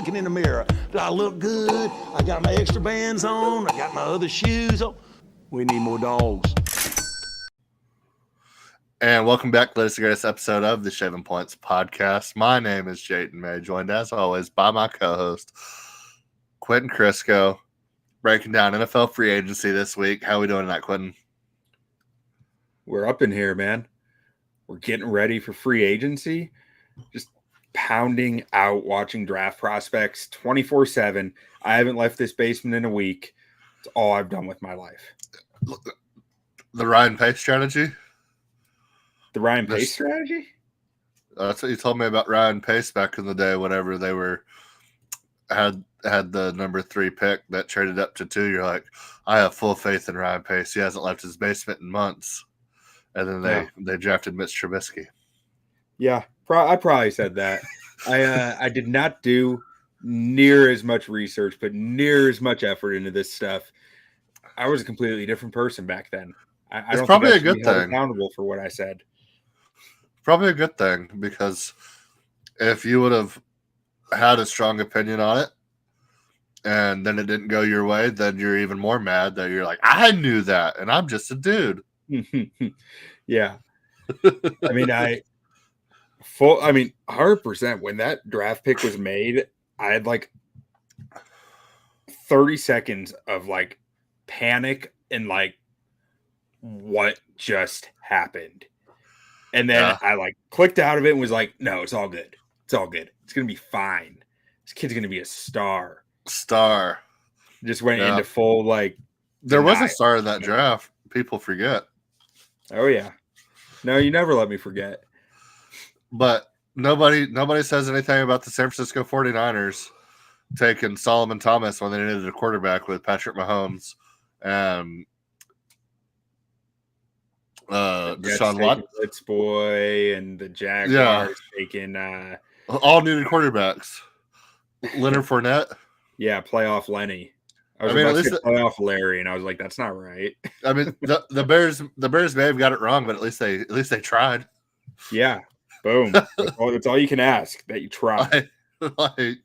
looking in the mirror. Do I look good? I got my extra bands on. I got my other shoes on. We need more dogs. And welcome back to the latest and greatest episode of the Shaving Points podcast. My name is Jayden May, joined as always by my co-host, Quentin Crisco, breaking down NFL free agency this week. How are we doing tonight, Quentin? We're up in here, man. We're getting ready for free agency. Just pounding out, watching draft prospects 24/7. I haven't left this basement in a week. It's all I've done with my life. The Ryan Pace strategy? The Ryan Pace strategy? That's what you told me about Ryan Pace back in the day whenever they had the number 3 pick that traded up to 2. You're like, I have full faith in Ryan Pace. He hasn't left his basement in months. And then they drafted Mitch Trubisky. Yeah, I probably said that. I did not do near as much research, but near as much effort into this stuff. I was a completely different person back then. I don't probably think I a good should be held thing. accountable for what I said. Probably a good thing, because if you would have had a strong opinion on it and then it didn't go your way, then you're even more mad that you're like, I knew that and I'm just a dude. Yeah. I mean, 100%. When that draft pick was made, I had like 30 seconds of like panic and like, what just happened? And then I like clicked out of it and was like, no, it's all good. It's all good. It's going to be fine. This kid's going to be a star. Just went into full like. There was a star in that draft. People forget. Oh, yeah. No, you never let me forget. But nobody says anything about the San Francisco 49ers taking Solomon Thomas when they needed a quarterback with Patrick Mahomes and Deshaun Watson. Blitz boy and the Jaguars taking all needed quarterbacks. Leonard Fournette. Yeah, playoff Lenny. I was about to say playoff Larry, and I was like, "That's not right." I mean, the Bears may have got it wrong, but at least they tried. Yeah, boom. That's all you can ask, that you try. Like,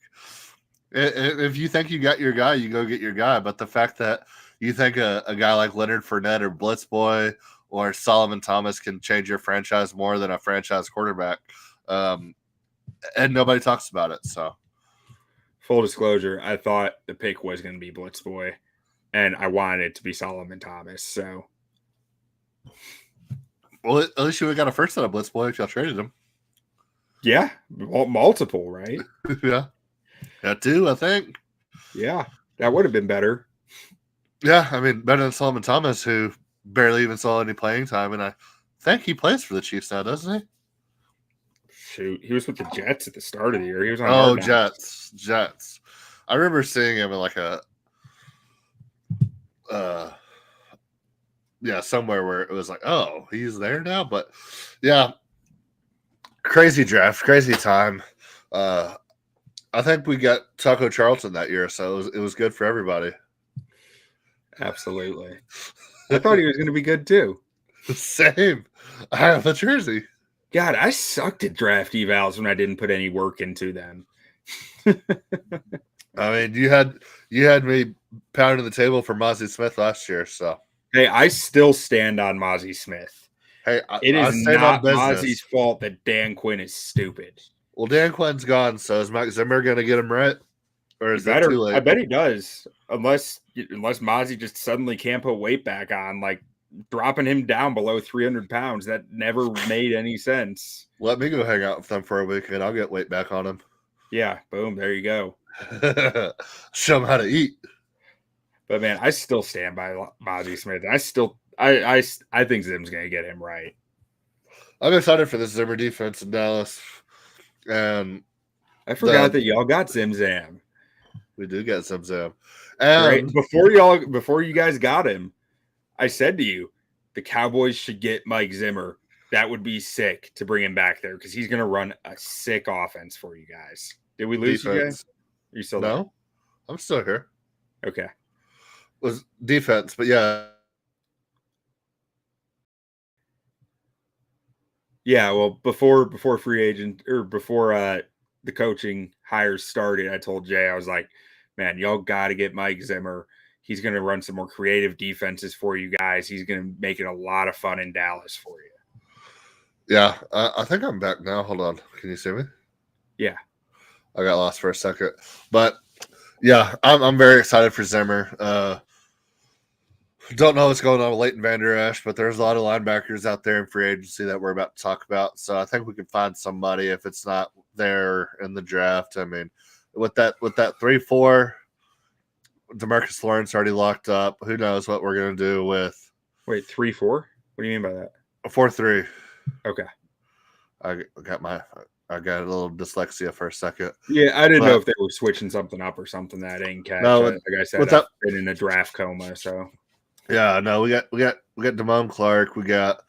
if you think you got your guy, you go get your guy. But the fact that you think a guy like Leonard Fournette or Blitz Boy or Solomon Thomas can change your franchise more than a franchise quarterback, and nobody talks about it. So. Full disclosure, I thought the pick was going to be Blitz Boy, and I wanted it to be Solomon Thomas. So, well, at least you would have got a first out of Blitz Boy if y'all traded him. Yeah, multiple, right? Yeah, got 2, I think. Yeah, that would have been better. Yeah, I mean, better than Solomon Thomas, who barely even saw any playing time, and I think he plays for the Chiefs now, doesn't he? Shoot, he was with the Jets at the start of the year. He was on Jets. I remember seeing him in like a somewhere where it was like, oh, he's there now. But yeah, crazy draft, crazy time. I think we got Taco Charlton that year, so it was good for everybody. Absolutely. I thought he was going to be good too. Same. I have the jersey. God, I sucked at draft evals when I didn't put any work into them. I mean, you had me pounding the table for Mozzie Smith last year, so. Hey, I still stand on Mozzie Smith. Hey, it is not Mozzie's fault that Dan Quinn is stupid. Well, Dan Quinn's gone, so is Mike Zimmer going to get him right? Or is that too late? I bet he does, unless Mozzie just suddenly can't put weight back on, like dropping him down below 300 pounds. That never made any sense. Let me go hang out with them for a week, and I'll get weight back on him. Yeah, boom, there you go. Show him how to eat. But man, I still stand by Mozzie Smith. I think Zim's going to get him right. I'm excited for this Zimmer defense in Dallas. And I forgot that y'all got Zim Zam. We do get Zim Zam. Right before you guys got him, I said to you, the Cowboys should get Mike Zimmer. That would be sick to bring him back there because he's going to run a sick offense for you guys. Did we lose you guys? Are you still there? No, I'm still here. Okay. It was defense, but yeah. Yeah, well, before free agent or before the coaching hires started, I told Jay, I was like, man, y'all got to get Mike Zimmer. He's going to run some more creative defenses for you guys. He's going to make it a lot of fun in Dallas for you. Yeah, I think I'm back now. Hold on. Can you see me? Yeah. I got lost for a second. But, yeah, I'm very excited for Zimmer. Don't know what's going on with Leighton Vander Esch, but there's a lot of linebackers out there in free agency that we're about to talk about. So I think we can find somebody if it's not there in the draft. I mean, with that 3-4, DeMarcus Lawrence already locked up. Who knows what we're gonna do with? Wait, 3-4? What do you mean by that? A 4-3. Okay. I got a little dyslexia for a second. Yeah, I didn't know if they were switching something up or something that I didn't catch. No, like I said, I've been in a draft coma, so. Yeah, no, we got Damone Clark. We got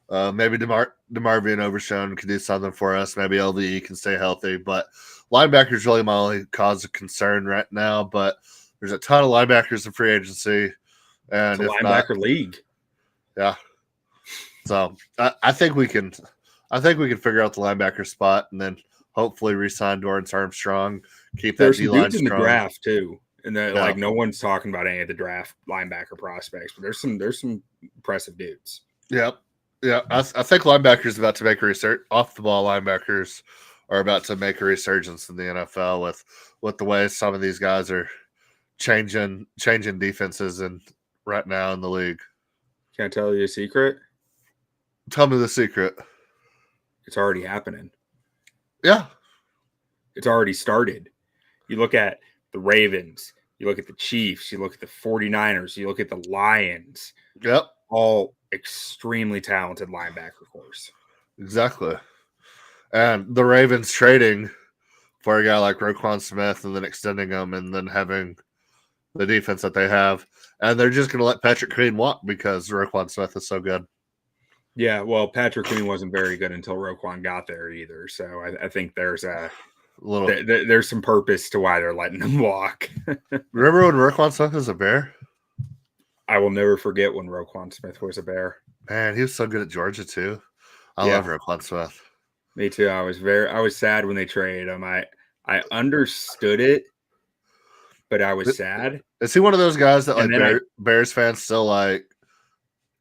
maybe DeMarvion Overshown can do something for us. Maybe LVE can stay healthy. But linebackers really my only cause of concern right now. But there's a ton of linebackers in free agency, and it's a linebacker league. Yeah. So I think we can figure out the linebacker spot, and then hopefully re-sign Dorrance Armstrong. Keep that D-line strong. In the draft too. And then, Yeah. like, no one's talking about any of the draft linebacker prospects, but there's some impressive dudes. Yep. Yeah. I think linebackers about to make a resurgence. Off the ball linebackers are about to make a resurgence in the NFL with the way some of these guys are changing defenses and right now in the league. Can I tell you a secret? Tell me the secret. It's already happening. Yeah. It's already started. You look at the Ravens, you look at the Chiefs, you look at the 49ers, you look at the Lions. Yep. All extremely talented linebacker corps. Exactly. And the Ravens trading for a guy like Roquan Smith and then extending him and then having the defense that they have. And they're just going to let Patrick Queen walk because Roquan Smith is so good. Yeah, well, Patrick Queen wasn't very good until Roquan got there either. So I think there's there's some purpose to why they're letting him walk. Remember when Roquan Smith was a Bear? I will never forget when Roquan Smith was a Bear. Man, he was so good at Georgia too. I love Roquan Smith. Me too. I was sad when they traded him. I understood it, but I was sad. Is he one of those guys that like Bears fans still like?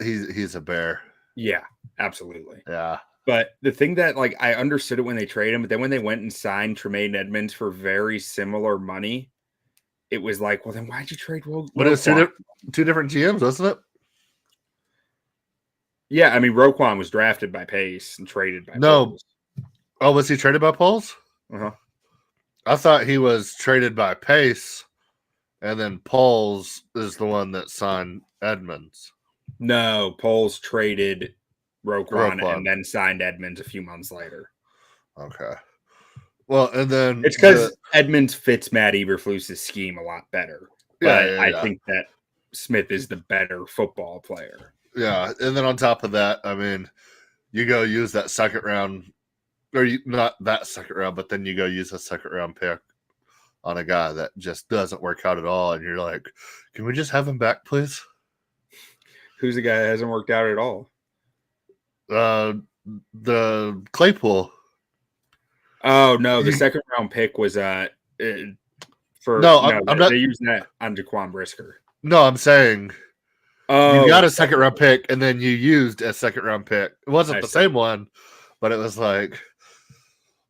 He's a Bear. Yeah, absolutely. Yeah. But the thing that, like, I understood it when they traded him, but then when they went and signed Tremaine Edmonds for very similar money, it was like, well, then why'd you trade Roquan? But it was two different GMs, wasn't it? Yeah, I mean, Roquan was drafted by Pace and traded by Poles. Oh, was he traded by Poles? Uh-huh. I thought he was traded by Pace, and then Poles is the one that signed Edmonds. No, Poles traded Roquan and then signed Edmonds a few months later. Okay. Well, and then it's because Edmonds fits Matt Eberflus's scheme a lot better. But I think that Smith is the better football player. Yeah, and then on top of that, I mean, you go use that second round, or not that second round, but then you go use a second round pick on a guy that just doesn't work out at all, and you're like, can we just have him back, please? Who's the guy that hasn't worked out at all? The Claypool. Oh no, the second round pick was I'm not. They used that on Jaquan Brisker. No, I'm saying you got a second round pick and then you used a second round pick. It wasn't the same one, but it was like,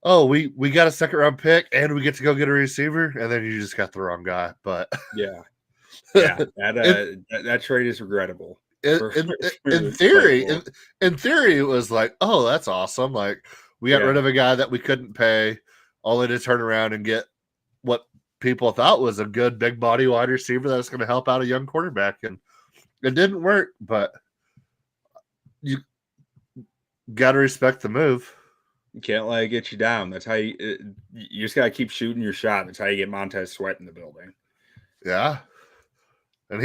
oh, we got a second round pick and we get to go get a receiver, and then you just got the wrong guy. But yeah, that trade is regrettable. In theory, it was like, oh, that's awesome. Like, we got rid of a guy that we couldn't pay, only to turn around and get what people thought was a good big body wide receiver that's going to help out a young quarterback. And it didn't work, but you got to respect the move. You can't let it get you down. That's how you just got to keep shooting your shot. That's how you get Montez Sweat in the building. Yeah. And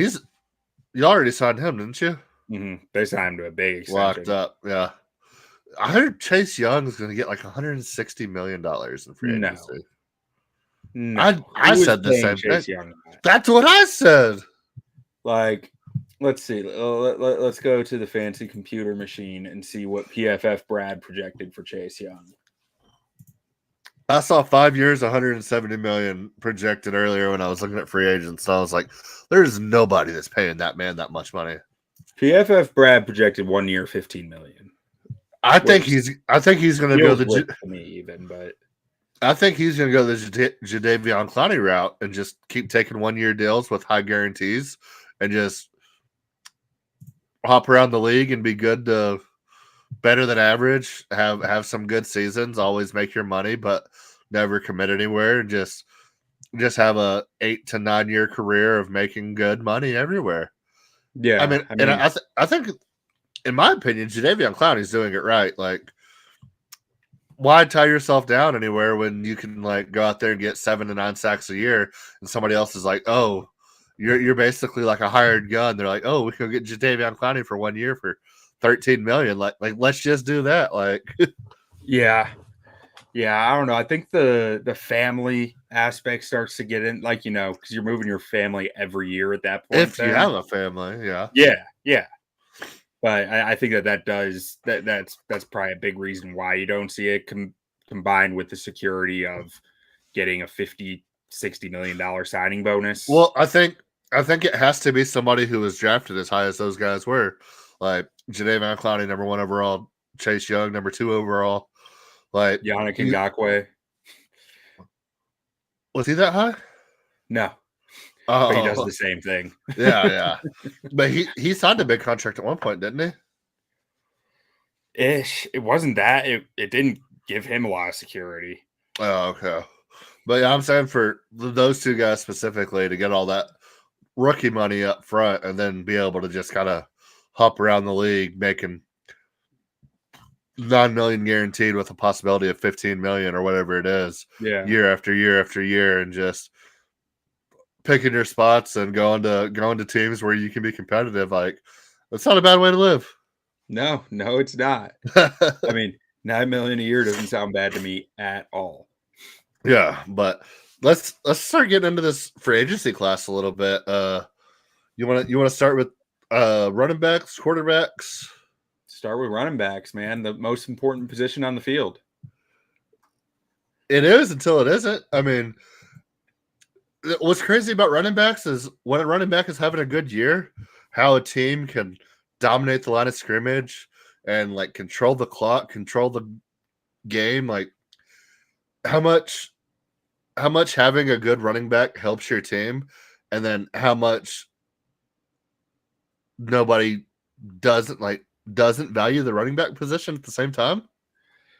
you already signed him, didn't you? Mm-hmm. They signed him to a big extension. Locked up, yeah. I heard Chase Young is going to get like $160 million in free agency. No. I said the same thing. That's what I said. Like, let's see. Let's go to the fancy computer machine and see what PFF Brad projected for Chase Young. I saw 5 years, 170 million projected earlier when I was looking at free agents. So I was like, there's nobody that's paying that man that much money. PFF Brad projected 1 year, 15 million. I think he's going to go Feels rich to me even, but I think he's going to go the Jadeveon Clowney route and just keep taking 1 year deals with high guarantees and just hop around the league and be good to better than average, have some good seasons, always make your money, but never commit anywhere, and just have a 8 to 9 year career of making good money everywhere. yeah, I mean I think, in my opinion, Jadeveon Clowney's doing it right. Like, why tie yourself down anywhere when you can like go out there and get 7 to 9 sacks a year, and somebody else is like, oh, you're basically like a hired gun. They're like, oh, we can get Jadeveon Clowney for 1 year for 13 million. Like let's just do that. Like, yeah, I don't know. I think the family aspect starts to get in, like, because you're moving your family every year at that point. if you have a family, yeah. But I think that's probably a big reason why you don't see it combined with the security of getting a $50-60 million signing bonus. Well, I think it has to be somebody who was drafted as high as those guys were. Like Jadeveon Clowney, number 1 overall, Chase Young, number 2 overall. Like Yannick Ngakoue. Was he that high? No. Oh, But he does the same thing. Yeah. But he signed a big contract at one point, didn't he? Ish. It wasn't that. It didn't give him a lot of security. Oh, okay. But yeah, I'm saying for those two guys specifically to get all that rookie money up front and then be able to just kind of hop around the league making $9 million guaranteed with a possibility of 15 million or whatever it is, year after year after year, and just picking your spots and going to teams where you can be competitive. Like, that's not a bad way to live. No, it's not. I mean, $9 million a year doesn't sound bad to me at all. Yeah, but let's start getting into this free agency class a little bit. You want to start with running backs, quarterbacks? Start with running backs, man. The most important position on the field. It is until it isn't. I mean, what's crazy about running backs is when a running back is having a good year, how a team can dominate the line of scrimmage and like control the clock, control the game. Like how much having a good running back helps your team, and then how much nobody doesn't value the running back position at the same time.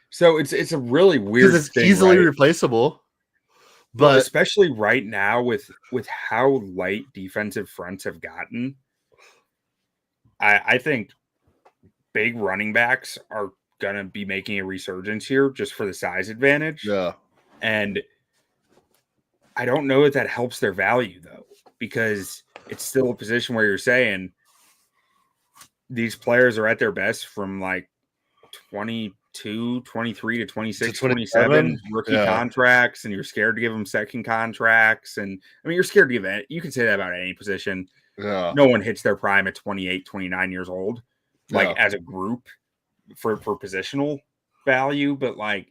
So it's a really weird it's thing, easily right? replaceable. But especially right now with how light defensive fronts have gotten, I think big running backs are gonna be making a resurgence here just for the size advantage. Yeah. And I don't know that helps their value though, because it's still a position where you're saying these players are at their best from like 22, 23 to 26, 27 rookie contracts, and you're scared to give them second contracts. And I mean, you're scared to give it. You can say that about any position. Yeah. No one hits their prime at 28, 29 years old, like as a group for positional value. But like,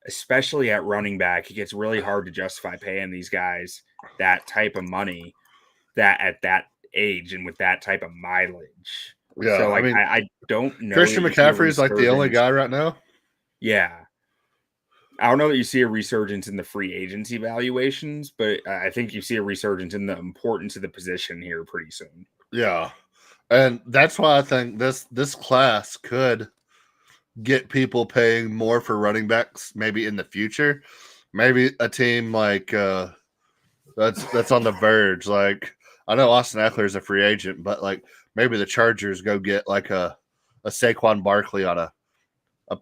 especially at running back, it gets really hard to justify paying these guys that type of money that at that age and with that type of mileage. Yeah, so like, I mean, I don't know. Christian McCaffrey is like the only guy right now. Yeah. I don't know that you see a resurgence in the free agency valuations, but I think you see a resurgence in the importance of the position here pretty soon. Yeah. And that's why I think this class could get people paying more for running backs maybe in the future. Maybe a team like that's on the verge. Like, I know Austin Eckler is a free agent, but like maybe the Chargers go get like a Saquon Barkley on a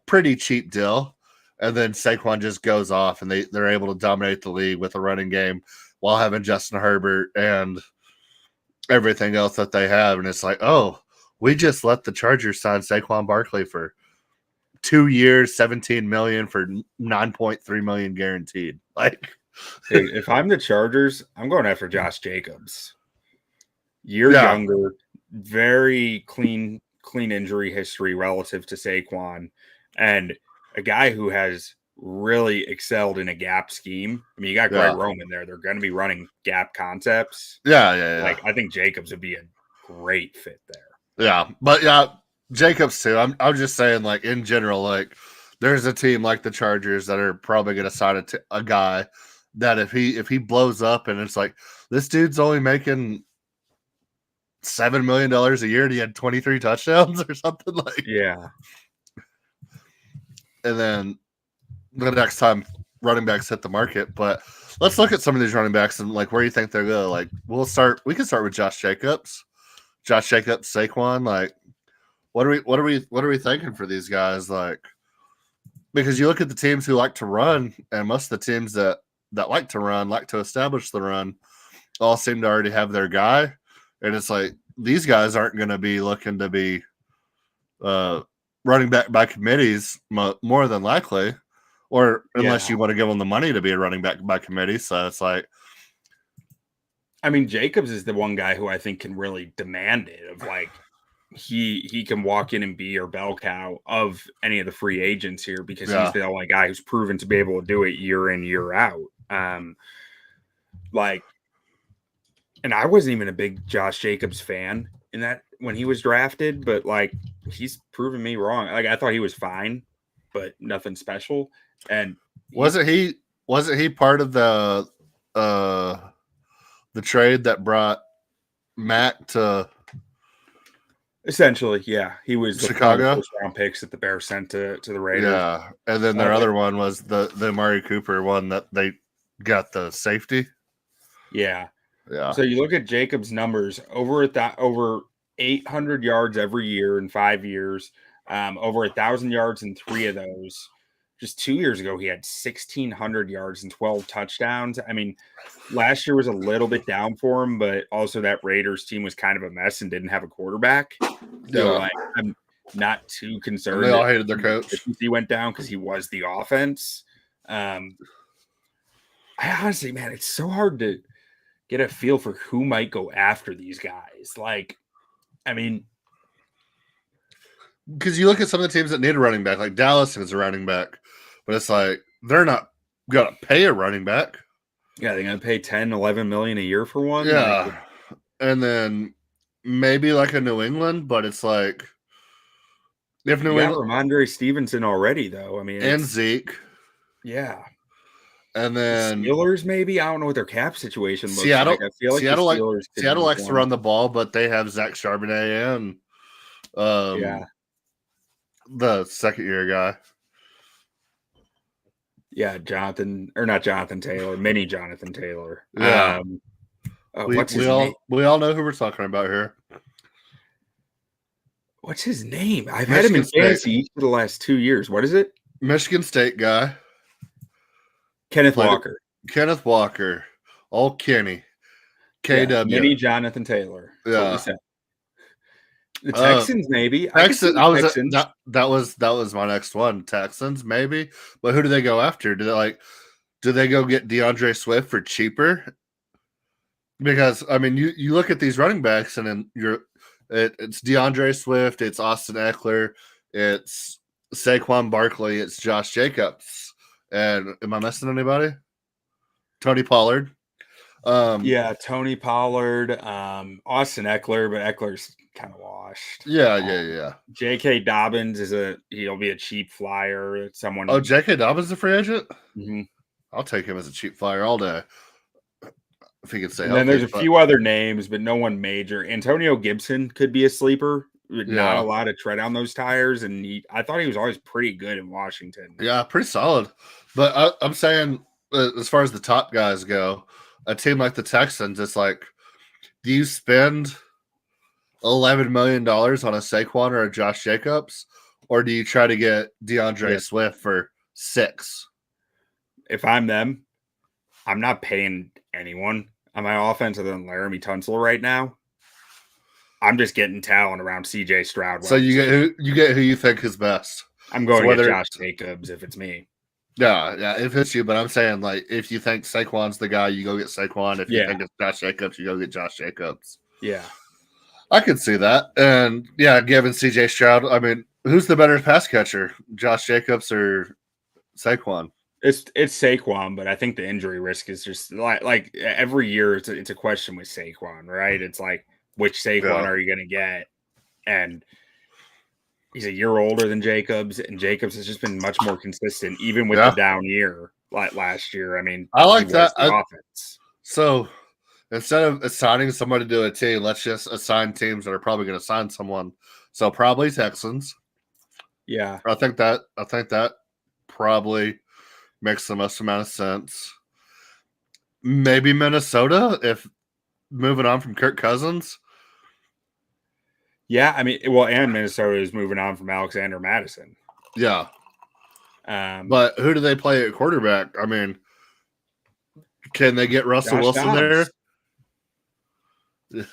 pretty cheap deal, and then Saquon just goes off and they're able to dominate the league with a running game while having Justin Herbert and everything else that they have. And it's like, oh, we just let the Chargers sign Saquon Barkley for 2 years, 17 million for 9.3 million guaranteed. Like, dude, if I'm the Chargers, I'm going after Josh Jacobs. Younger, very clean injury history relative to Saquon, and a guy who has really excelled in a gap scheme. I mean, you got Greg Roman there. They're going to be running gap concepts. Yeah. Like, I think Jacobs would be a great fit there. Yeah, but Jacobs too. I'm just saying, like, in general, like, there's a team like the Chargers that are probably going to sign a guy that if he blows up and it's like, this dude's only making $7 million a year and he had 23 touchdowns or something, like. Yeah. And then the next time running backs hit the market. But let's look at some of these running backs and, like, where you think they're going. Like, we can start with Josh Jacobs. Josh Jacobs, Saquon, like, what are we thinking for these guys? Like, because you look at the teams who like to run, and most of the teams that like to run, like to establish the run, all seem to already have their guy. And it's like, these guys aren't going to be looking to be running back by committees more than likely, or unless you want to give them the money to be a running back by committee. So it's like, I mean, Jacobs is the one guy who I think can really demand it. Of like, he can walk in and be your bell cow of any of the free agents here because he's the only guy who's proven to be able to do it year in, year out. Like, and I wasn't even a big Josh Jacobs fan in that when he was drafted, but like, he's proven me wrong. Like, I thought he was fine, but nothing special. And wasn't he part of the trade that brought Mac to essentially, yeah, he was Chicago first round picks that the Bears sent to the Raiders. Yeah, and then their other one was the Amari Cooper one that they got the safety. Yeah. So you look at Jacobs' numbers over 800 yards every year in 5 years, over 1,000 yards in 3 of those. Just 2 years ago, he had 1,600 yards and 12 touchdowns. I mean, last year was a little bit down for him, but also that Raiders team was kind of a mess and didn't have a quarterback. So like, I'm not too concerned. They all hated their coach. He went down because he was the offense. I honestly, man, it's so hard to get a feel for who might go after these guys. Like, I mean, because you look at some of the teams that need a running back, like Dallas is a running back, but it's like they're not gonna pay a running back. Yeah, they're gonna pay 10, 11 million a year for one. Yeah, like, and then maybe like a New England, but it's like if New England, Ramondre Stevenson already though. I mean, and Zeke, yeah. And then Steelers, maybe. I don't know what their cap situation looks Seattle, like. I feel like Seattle likes to run the ball, but they have Zach Charbonnet and the second year guy. Yeah, not Jonathan Taylor, mini Jonathan Taylor. Yeah. What's his name? We all know who we're talking about here. What's his name? I've had him in fantasy for the last 2 years. What is it? Michigan State guy. Kenneth Walker. Old Kenny. KW. Mini Jonathan Taylor. Yeah. The Texans, maybe. Texans. That was my next one. Texans, maybe. But who do they go after? Do they go get DeAndre Swift for cheaper? Because I mean, you look at these running backs, and then it's DeAndre Swift, it's Austin Eckler, it's Saquon Barkley, it's Josh Jacobs. And am I missing anybody? Tony Pollard. Tony Pollard, Austin Eckler, but Eckler's kind of washed. Yeah. J.K. Dobbins he'll be a cheap flyer. Someone. Oh, J.K. Dobbins is a free agent? Mm-hmm. I'll take him as a cheap flyer all day. If he could say. And then there's a few other names, but no one major. Antonio Gibson could be a sleeper. Not a lot of tread on those tires, and I thought he was always pretty good in Washington. Yeah, pretty solid. But I'm saying, as far as the top guys go, a team like the Texans, it's like, do you spend $11 million on a Saquon or a Josh Jacobs, or do you try to get DeAndre Swift for $6? If I'm them, I'm not paying anyone on my offense other than Laramie Tunsil right now. I'm just getting talent around CJ Stroud. So you get who you think is best. I'm going to get Josh Jacobs if it's me. Yeah, if it's you. But I'm saying, like, if you think Saquon's the guy, you go get Saquon. If you think it's Josh Jacobs, you go get Josh Jacobs. Yeah. I could see that. And, yeah, given CJ Stroud, I mean, who's the better pass catcher, Josh Jacobs or Saquon. It's Saquon, but I think the injury risk is just like every year it's a question with Saquon, right? It's like which Saquon are you going to get? And he's a year older than Jacobs, and Jacobs has just been much more consistent, even with the down year like last year. I mean, I like that offense. So instead of assigning somebody to a team, let's just assign teams that are probably going to sign someone. So probably Texans. Yeah, I think that probably makes the most amount of sense. Maybe Minnesota, if moving on from Kirk Cousins. Yeah, I mean, well, and Minnesota is moving on from Alexander Madison. Yeah. But who do they play at quarterback? I mean, can they get Russell Wilson Dobbs there?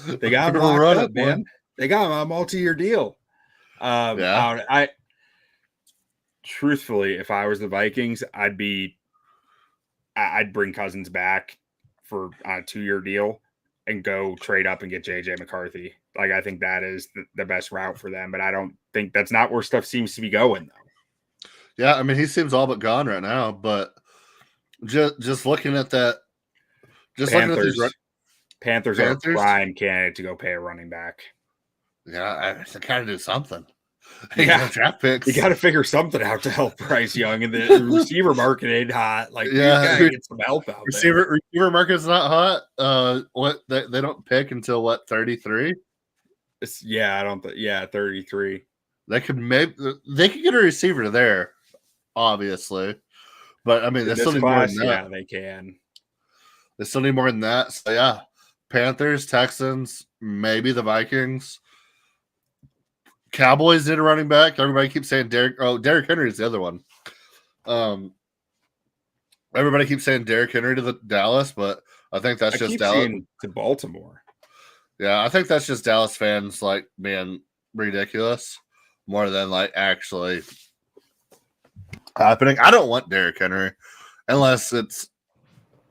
They got him locked up, man. They got him on a multi-year deal. I truthfully, if I was the Vikings, I'd bring Cousins back for a 2-year deal and go trade up and get JJ McCarthy. Like, I think that is the best route for them, but I don't think that's not where stuff seems to be going, though. Yeah, I mean, he seems all but gone right now, but just looking at that, looking at these Panthers are a prime candidate to go pay a running back. Yeah, I kind of do something. Yeah, draft picks. You got to figure something out to help Bryce Young, and the receiver market ain't hot. Like, yeah, you get some help out there. Receiver market's not hot. What they don't pick until what 33? I don't. 33. They could get a receiver there, obviously, but I mean, they still need more than that. Yeah, they can. They still need more than that. So yeah, Panthers, Texans, maybe the Vikings. Cowboys did a running back. Everybody keeps saying Derrick Henry is the other one. Everybody keeps saying Derrick Henry to the Dallas, but I think that's just Dallas to Baltimore. Yeah, I think that's just Dallas fans like being ridiculous more than like actually happening. I don't want Derrick Henry unless it's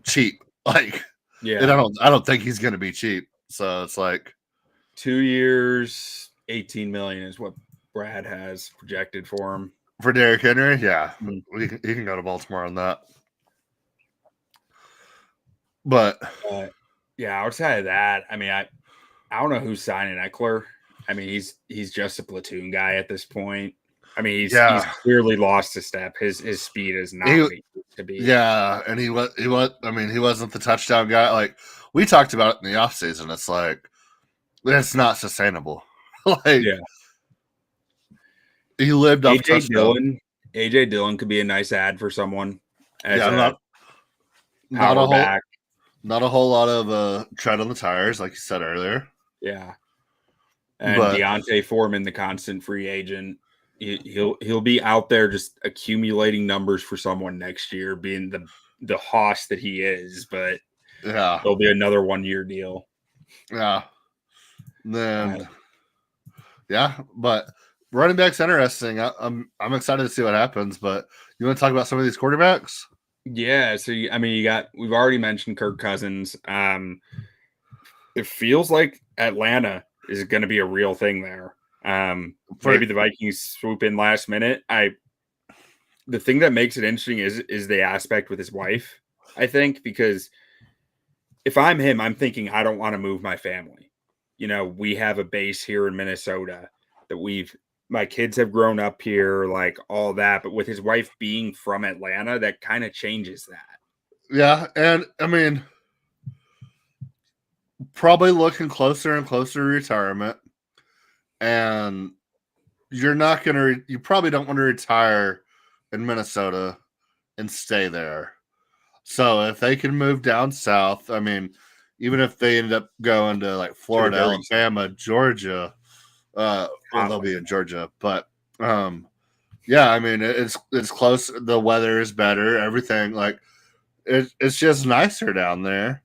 cheap. Like, and I don't think he's going to be cheap. So it's like 2 years. 18 million is what Brad has projected for him. For Derrick Henry, yeah. He can go to Baltimore on that. But outside of that, I mean, I don't know who's signing Eckler. I mean, he's just a platoon guy at this point. I mean, he's clearly lost a step. His speed is not what he used to be. Yeah, and he was. I mean, he wasn't the touchdown guy. Like we talked about it in the offseason. It's like it's not sustainable. He lived off touchdown. AJ Dillon could be a nice ad for someone. Not a whole lot of tread on the tires, like you said earlier. Yeah, and Deontay Foreman, the constant free agent, he'll be out there just accumulating numbers for someone next year, being the hoss that he is. But there'll be another 1-year deal. Yeah, then. Yeah, but running back's interesting. I'm excited to see what happens. But you want to talk about some of these quarterbacks? Yeah. So I mean, we've already mentioned Kirk Cousins. It feels like Atlanta is going to be a real thing there. Maybe the Vikings swoop in last minute. The thing that makes it interesting is the aspect with his wife. I think because if I'm him, I'm thinking I don't want to move my family. You know, we have a base here in Minnesota that my kids have grown up here, like all that. But with his wife being from Atlanta, that kind of changes that. Yeah. And I mean, probably looking closer and closer to retirement. And you probably don't want to retire in Minnesota and stay there. So if they can move down south, I mean, even if they end up going to like Florida, Alabama, Georgia, they'll be in Georgia. But I mean, it's close. The weather is better. Everything it's just nicer down there.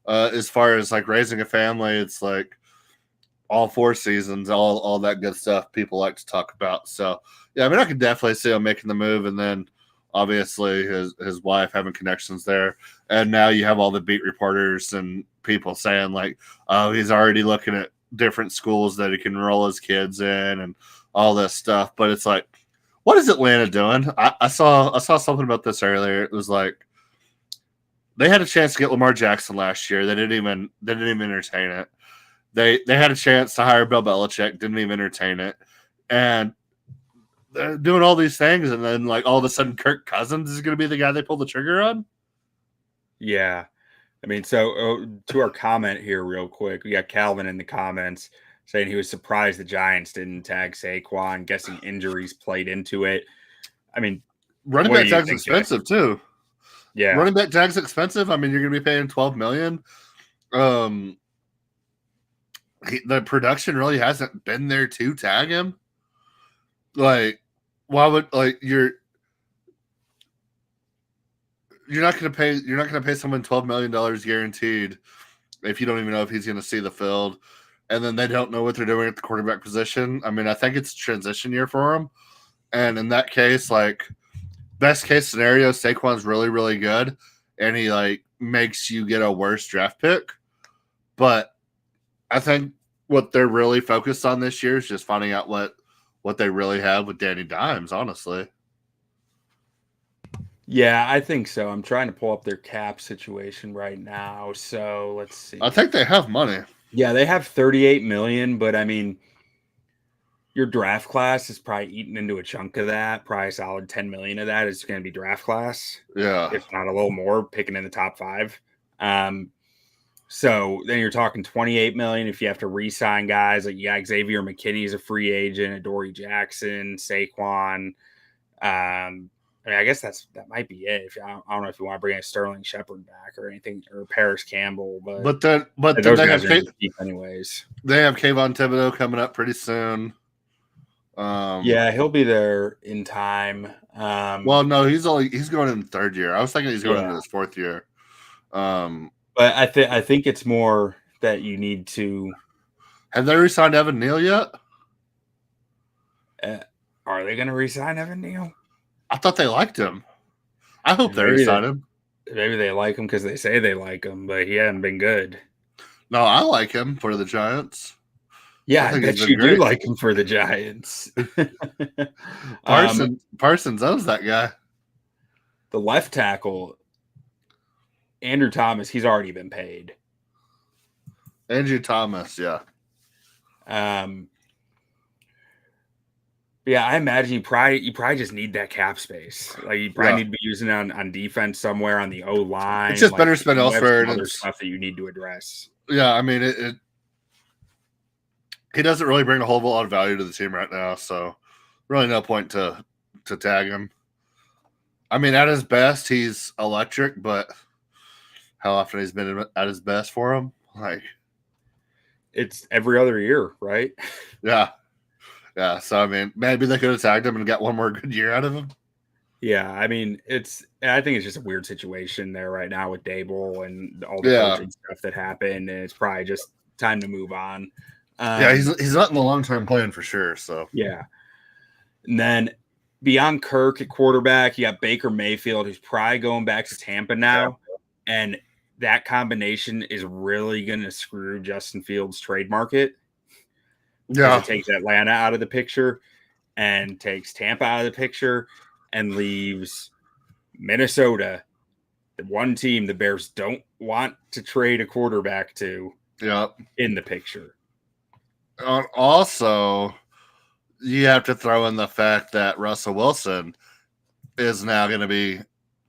As far as like raising a family, it's like all 4 seasons, all that good stuff people like to talk about. So yeah, I mean, I could definitely see him making the move, and then obviously his wife having connections there. And now you have all the beat reporters and people saying like, oh, he's already looking at different schools that he can enroll his kids in and all this stuff. But it's like, What is Atlanta doing? I saw something about this earlier. It was like they had a chance to get Lamar Jackson last year. They didn't even entertain it. They had a chance to hire Bill Belichick, didn't even entertain it. And they're doing all these things, and then like all of a sudden Kirk Cousins is going to be the guy they pull the trigger on. Yeah. I mean, so to our comment here real quick, we got Calvin in the comments saying he was surprised the Giants didn't tag Saquon, guessing injuries played into it. I mean, Running what back do you tag's think, expensive too. yeah. Running back tag's expensive. I mean, you're going to be paying $12 million. The production really hasn't been there to tag him. Like, why would you're not going to pay someone $12 million guaranteed if you don't even know if he's going to see the field, and then they don't know what they're doing at the quarterback position. I mean, I think it's a transition year for him, and in that case, like best case scenario, Saquon's really really good, and he like makes you get a worse draft pick. But I think what they're really focused on this year is just finding out what they really have with Danny Dimes, honestly. Yeah, I think so. I'm trying to pull up their cap situation right now. So let's see. I think they have money. Yeah, they have 38 million, but I mean, your draft class is probably eating into a chunk of that. Probably a solid 10 million of that is going to be draft class. Yeah. If not a little more, picking in the top 5. So then you're talking 28 million if you have to re-sign guys like you got Xavier McKinney is a free agent, Adoree Jackson, Saquon. I mean, I guess that might be it. If I don't know if you want to bring a Sterling Shepard back or anything, or Paris Campbell, but then those they guys have are deep anyways. They have Kayvon Thibodeau coming up pretty soon. Yeah, he'll be there in time. Well, no, he's going in third year. I was thinking he's going into his fourth year. But I think it's more that you need to. Have they re-signed Evan Neal yet? Are they going to re-sign Evan Neal? I thought they liked him. I hope they re-sign him. Maybe they like him because they say they like him, but he hasn't been good. No, I like him for the Giants. Yeah, I bet you do like him for the Giants. Parsons owns that guy. The left tackle, Andrew Thomas, he's already been paid. Andrew Thomas, yeah. Yeah, I imagine you probably just need that cap space. Like you probably need to be using it on defense somewhere on the O line. It's just better spent elsewhere. And other stuff that you need to address. Yeah, I mean he doesn't really bring a whole lot of value to the team right now, so really no point to tag him. I mean, at his best, he's electric, but how often he's been at his best for him? Like, it's every other year, right? Yeah. Yeah, so I mean, maybe they could have tagged him and got one more good year out of him. Yeah, I mean, I think it's just a weird situation there right now with Dable and all the coaching stuff that happened, and it's probably just time to move on. Yeah, he's not in the long-term plan for sure. So yeah, and then beyond Kirk at quarterback, you got Baker Mayfield, who's probably going back to Tampa now, and that combination is really going to screw Justin Fields' trade market. Yeah, it takes Atlanta out of the picture and takes Tampa out of the picture and leaves Minnesota, the one team the Bears don't want to trade a quarterback to, in the picture. Also, you have to throw in the fact that Russell Wilson is now going to be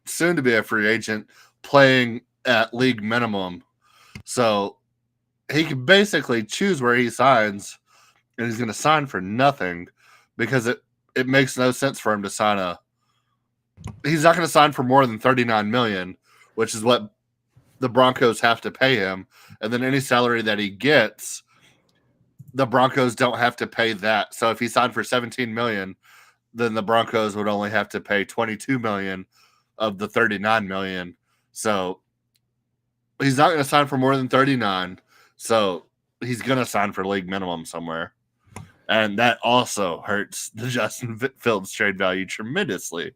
soon to be a free agent playing at league minimum. So he can basically choose where he signs, and he's going to sign for nothing because it makes no sense for him to sign he's not going to sign for more than $39 million, which is what the Broncos have to pay him. And then any salary that he gets, the Broncos don't have to pay that. So if he signed for $17 million, then the Broncos would only have to pay $22 million of the $39 million. So he's not going to sign for more than 39. So he's going to sign for league minimum somewhere. And that also hurts the Justin Fields trade value tremendously,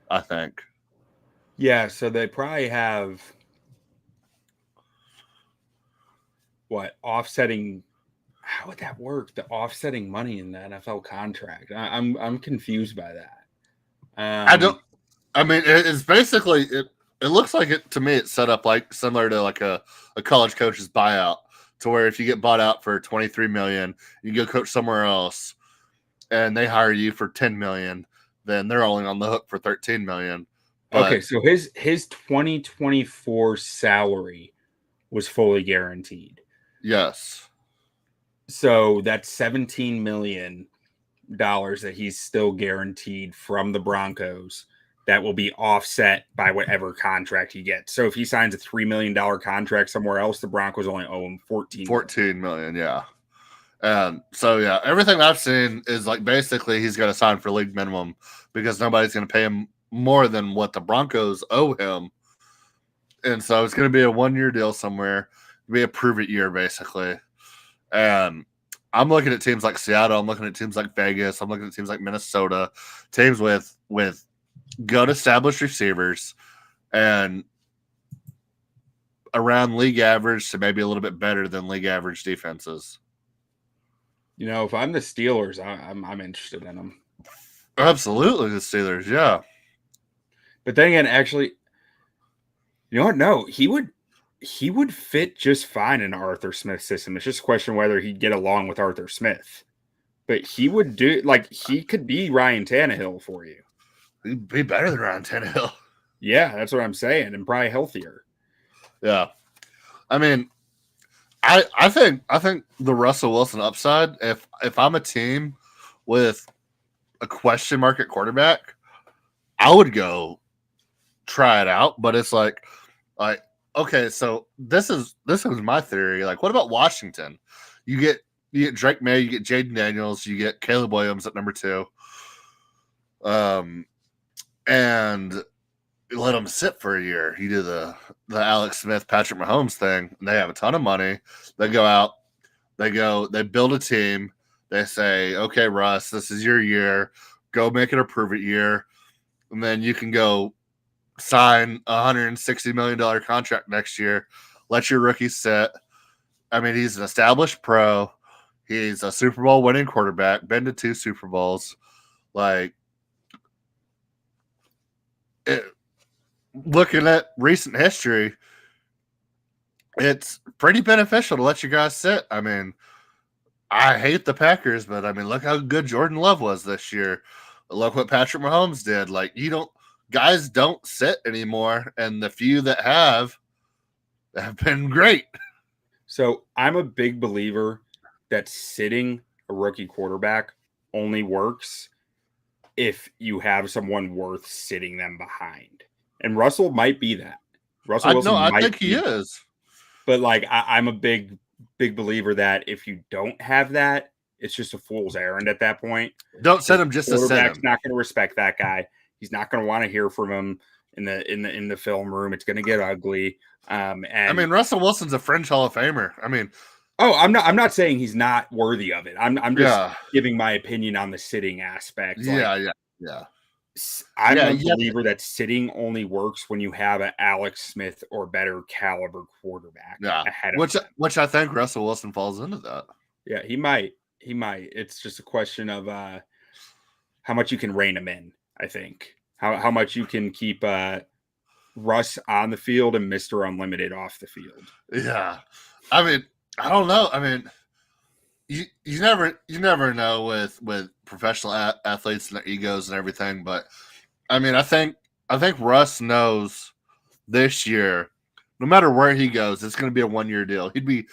I think. Yeah, so they probably have offsetting how would that work? The offsetting money in the NFL contract. I'm confused by that. I don't. I mean, it's basically it. It looks like it to me. It's set up like similar to like a college coach's buyout, to where if you get bought out for $23 million, you go coach somewhere else, and they hire you for $10 million, then they're only on the hook for $13 million. But, Okay, so his 2024 salary was fully guaranteed. yes. So that's $17 million that he's still guaranteed from the Broncos that will be offset by whatever contract he gets. So if he signs a $3 million contract somewhere else, the Broncos only owe him $14 million, yeah. So yeah, everything I've seen is like basically he's going to sign for league minimum because nobody's going to pay him more than what the Broncos owe him. And so it's going to be a 1-year deal somewhere, be a prove it year basically. And I'm looking at teams like Seattle. I'm looking at teams like Vegas. I'm looking at teams like Minnesota, teams with good established receivers and around league average to maybe a little bit better than league average defenses. You know, if I'm the Steelers, I'm interested in them. Absolutely, the Steelers, yeah. But then again, actually, you know what? No, he would fit just fine in Arthur Smith's system. It's just a question whether he'd get along with Arthur Smith. But he would do he could be Ryan Tannehill for you. He'd be better than Ryan Tannehill. Yeah, that's what I'm saying, and probably healthier. Yeah, I mean, I think the Russell Wilson upside. If I'm a team with a question mark at quarterback, I would go try it out. But it's like okay, so this is my theory. Like, what about Washington? You get Drake May, you get Jaden Daniels, you get Caleb Williams at number 2, and you let them sit for a year. You do the Alex Smith, Patrick Mahomes thing, and they have a ton of money. They go out, they build a team. They say, okay, Russ, this is your year. Go make it a prove it year, and then you can go sign a $160 million contract next year. Let your rookie sit. I mean, he's an established pro. He's a Super Bowl winning quarterback, been to 2 Super Bowls. Like, looking at recent history, it's pretty beneficial to let you guys sit. I mean, I hate the Packers, but I mean, look how good Jordan Love was this year. Look what Patrick Mahomes did. Like, guys don't sit anymore, and the few that have been great. So I'm a big believer that sitting a rookie quarterback only works if you have someone worth sitting them behind. And Russell might be that. Russell Wilson I might think he is. But like I'm a big believer that if you don't have that, it's just a fool's errand at that point. Don't send him just to send him. Quarterback's not going to respect that guy. He's not going to want to hear from him in the film room. It's going to get ugly. And I mean, Russell Wilson's a French Hall of Famer. I mean, I'm not saying he's not worthy of it. I'm just giving my opinion on the sitting aspect. Yeah. I'm a believer that sitting only works when you have an Alex Smith or better caliber quarterback ahead of him. Which I think Russell Wilson falls into that. Yeah, he might. It's just a question of how much you can rein him in, I think. How much you can keep Russ on the field and Mr. Unlimited off the field. Yeah. I mean, I don't know. I mean, you never know with professional athletes and their egos and everything, but I mean, I think Russ knows this year, no matter where he goes, it's going to be a 1-year deal. He'd be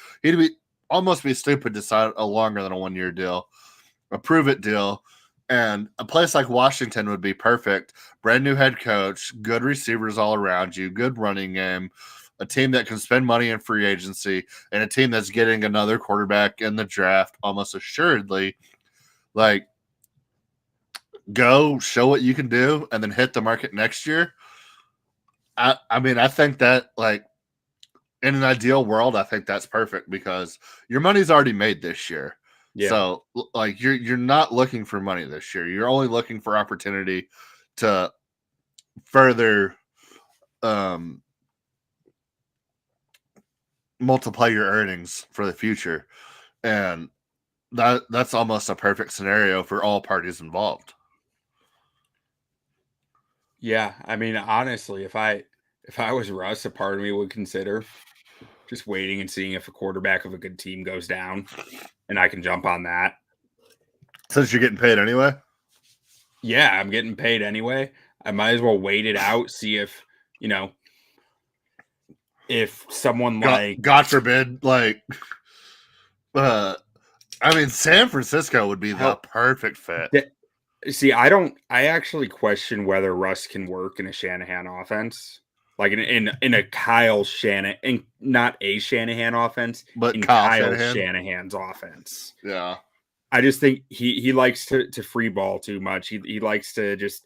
almost be stupid to sign a longer than a 1-year deal, a prove it deal. And a place like Washington would be perfect. Brand new head coach, good receivers all around you, good running game, a team that can spend money in free agency, and a team that's getting another quarterback in the draft almost assuredly. Like, go show what you can do and then hit the market next year. I mean, I think that, like, in an ideal world, I think that's perfect because your money's already made this year. Yeah. So, like, you're not looking for money this year. You're only looking for opportunity to further multiply your earnings for the future. And that's almost a perfect scenario for all parties involved. Yeah, I mean, honestly, if I was Russ, a part of me would consider just waiting and seeing if a quarterback of a good team goes down, and I can jump on that. Since you're getting paid anyway. Yeah, I'm getting paid anyway. I might as well wait it out, see if if someone God forbid, like, I mean, San Francisco would be the perfect fit. See, I actually question whether Russ can work in a Shanahan offense, like in a Kyle Shanahan, not a Shanahan offense, but in Kyle Shanahan's offense. Yeah, I just think he likes to free ball too much. He likes to just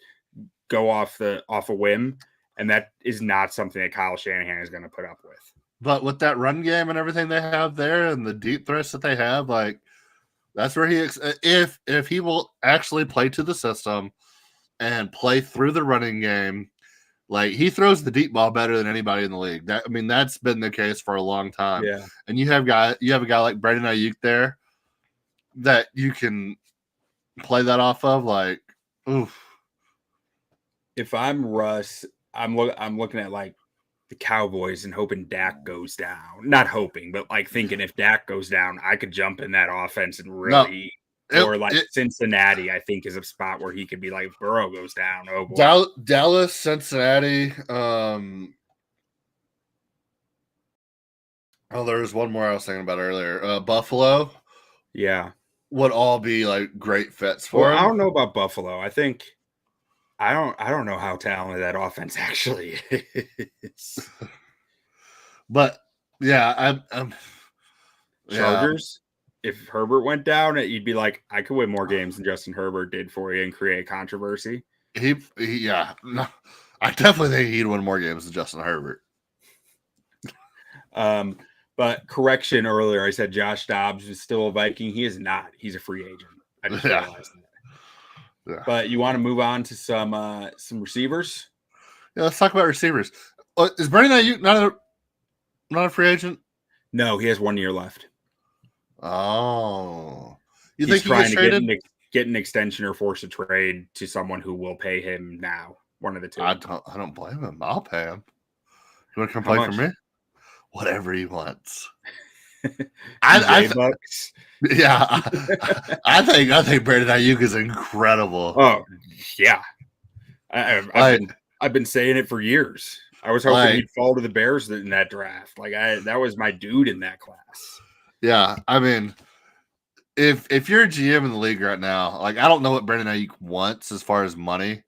go off a whim, and that is not something that Kyle Shanahan is going to put up with. But with that run game and everything they have there, and the deep threats that they have, like, that's where if he will actually play to the system and play through the running game, like, he throws the deep ball better than anybody in the league. That's been the case for a long time. Yeah, and you have a guy like Brandon Ayuk there that you can play that off of. Like, oof. If I'm Russ, I'm looking at like the Cowboys and hoping Dak goes down. Not hoping, but like thinking if Dak goes down, I could jump in that offense and really. Cincinnati, I think, is a spot where he could be like, if Burrow goes down. Oh boy. Dallas, Cincinnati. There's one more I was thinking about earlier. Buffalo. Yeah, would all be like great fits for him. I don't know about Buffalo. I think I don't know how talented that offense actually is. But yeah, I'm Chargers. If Herbert went down, you'd be like, I could win more games than Justin Herbert did for you and create controversy. Yeah. No, I definitely think he'd win more games than Justin Herbert. But correction earlier, I said Josh Dobbs is still a Viking. He is not. He's a free agent. I just realized that. Yeah. But you want to move on to some receivers? Yeah, let's talk about receivers. Is Brandon Ayuk not a free agent? No, he has 1 year left. Oh, you think he's trying to get an extension or force a trade to someone who will pay him now? One of the two. I don't blame him. I'll pay him. You want to come play for me? Whatever he wants. I think Brandon Ayuk is incredible. Oh yeah, I've been saying it for years. I was hoping he'd fall to the Bears in that draft. That was my dude in that class. Yeah, I mean, if you're a GM in the league right now, like, I don't know what Brandon Ayuk wants as far as money,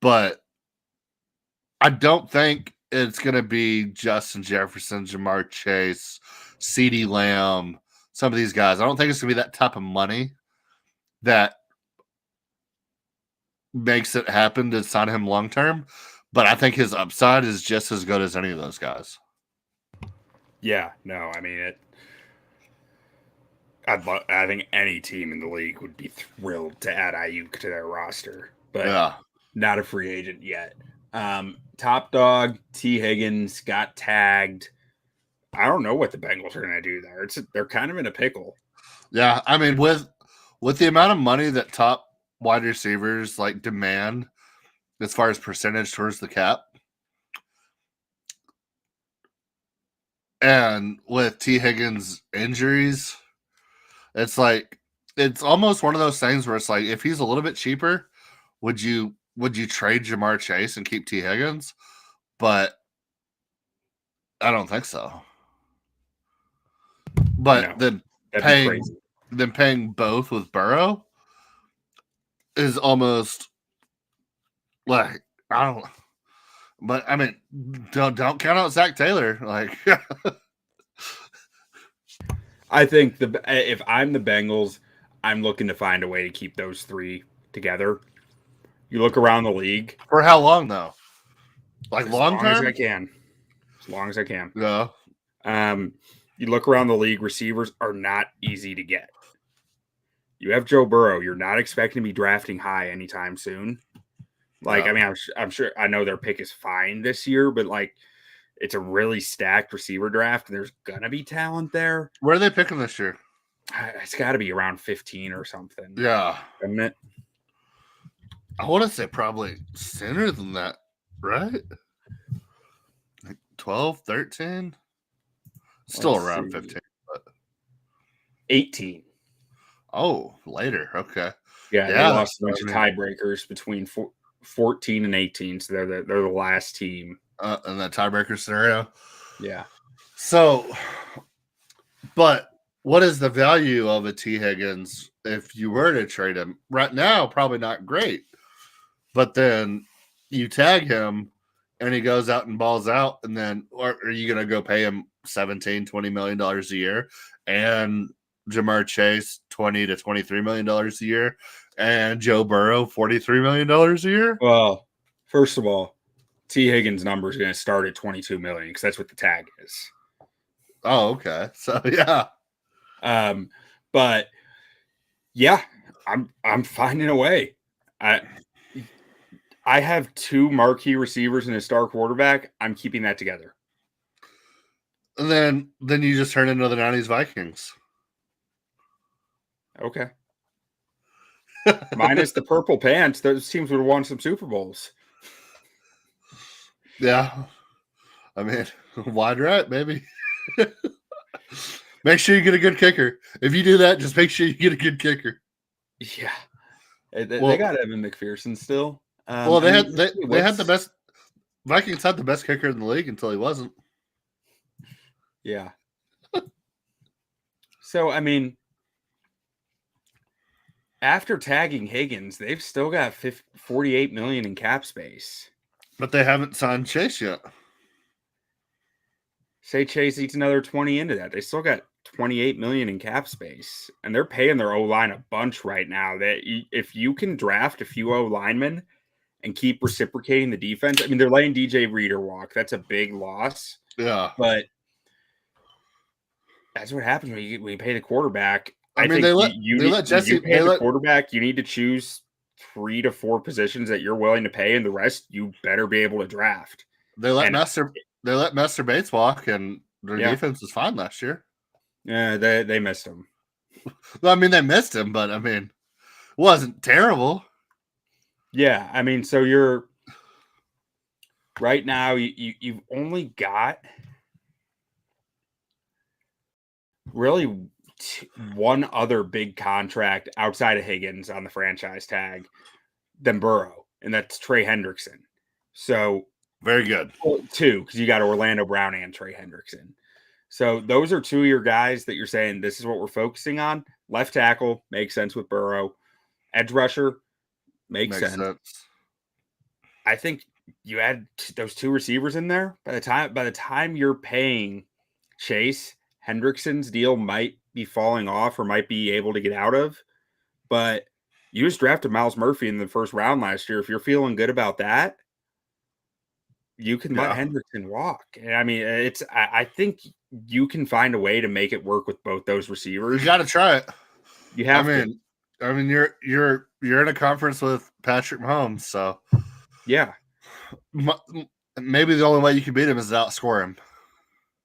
but I don't think it's going to be Justin Jefferson, Jamar Chase, CeeDee Lamb, some of these guys. I don't think it's going to be that type of money that makes it happen to sign him long term, but I think his upside is just as good as any of those guys. Yeah, no, I mean, I think any team in the league would be thrilled to add Ayuk to their roster, but not a free agent yet. Top dog, T. Higgins got tagged. I don't know what the Bengals are going to do there. They're kind of in a pickle. Yeah, I mean, with the amount of money that top wide receivers like demand as far as percentage towards the cap, and with T. Higgins' injuries, it's almost one of those things where it's like, if he's a little bit cheaper, would you trade Jamar Chase and keep T. Higgins? But I don't think so. But then paying both with Burrow is almost like, I don't. But I mean, don't count out Zach Taylor. Like, I think if I'm the Bengals, I'm looking to find a way to keep those three together. You look around the league. For how long though? Like, long term? As long as I can. As long as I can. Yeah. You look around the league, receivers are not easy to get. You have Joe Burrow. You're not expecting to be drafting high anytime soon. Like, I mean, I'm sure, I know their pick is fine this year, but like, it's a really stacked receiver draft, and there's gonna be talent there. Where are they picking this year? It's got to be around 15 or something, Yeah. isn't it? I want to say probably sooner than that, right? Like 12, 13? Still Let's around see. 15. But 18. oh, later. Okay. Yeah, they Yeah. lost a bunch I of mean, tiebreakers between 14 and 18, so they're the last team. in that tiebreaker scenario. Yeah. So, but what is the value of a T. Higgins if you were to trade him right now? Probably not great. But then you tag him and he goes out and balls out, and then or are you going to go pay him $17-20 million a year and Jamar Chase $20 to $23 million a year and Joe Burrow $43 million a year? Well, first of all, T. Higgins' number is going to start at 22 million because that's what the tag is. Oh, okay. So yeah. But yeah, I'm finding a way. I have two marquee receivers and a star quarterback. I'm keeping that together. And then you just turn into the 90s Vikings. Okay. Minus the purple pants, those teams would have won some Super Bowls. Yeah. I mean, wide right, baby. Make sure you get a good kicker. If you do that, just make sure you get a good kicker. Yeah. They got Evan McPherson still. Well, they had the best. Vikings had the best kicker in the league until he wasn't. Yeah. So I mean, after tagging Higgins, they've still got 48 million in cap space. But they haven't signed Chase yet. Say Chase eats another 20 into that. They still got 28 million in cap space, and they're paying their O-line a bunch right now. That if you can draft a few O-linemen and keep reciprocating the defense, I mean, they're letting DJ Reader walk. That's a big loss. Yeah, but that's what happens when you pay the quarterback. I mean, they let Jesse you pay the quarterback. You need to choose 3 to 4 positions that you're willing to pay, and the rest you better be able to draft. They let Master Bates walk, and their defense was fine last year. Yeah, they missed him. Well, I mean, they missed him, but I mean, it wasn't terrible. Yeah, I mean, so you're right now. You've only got really one other big contract outside of Higgins on the franchise tag than Burrow, and that's Trey Hendrickson. So very good. Well, 2, because you got Orlando Brown and Trey Hendrickson. So those are 2 of your guys that you're saying this is what we're focusing on. Left tackle makes sense with Burrow. Edge rusher makes sense. I think you add those 2 receivers in there. By the time you're paying Chase, Hendrickson's deal might be falling off or might be able to get out of. But you just drafted Miles Murphy in the first round last year. If you're feeling good about that, you can let Hendrickson walk. I mean, I think you can find a way to make it work with both those receivers. You got to try it. You have to. I mean, you're in a conference with Patrick Mahomes, so yeah. Maybe the only way you can beat him is to outscore him.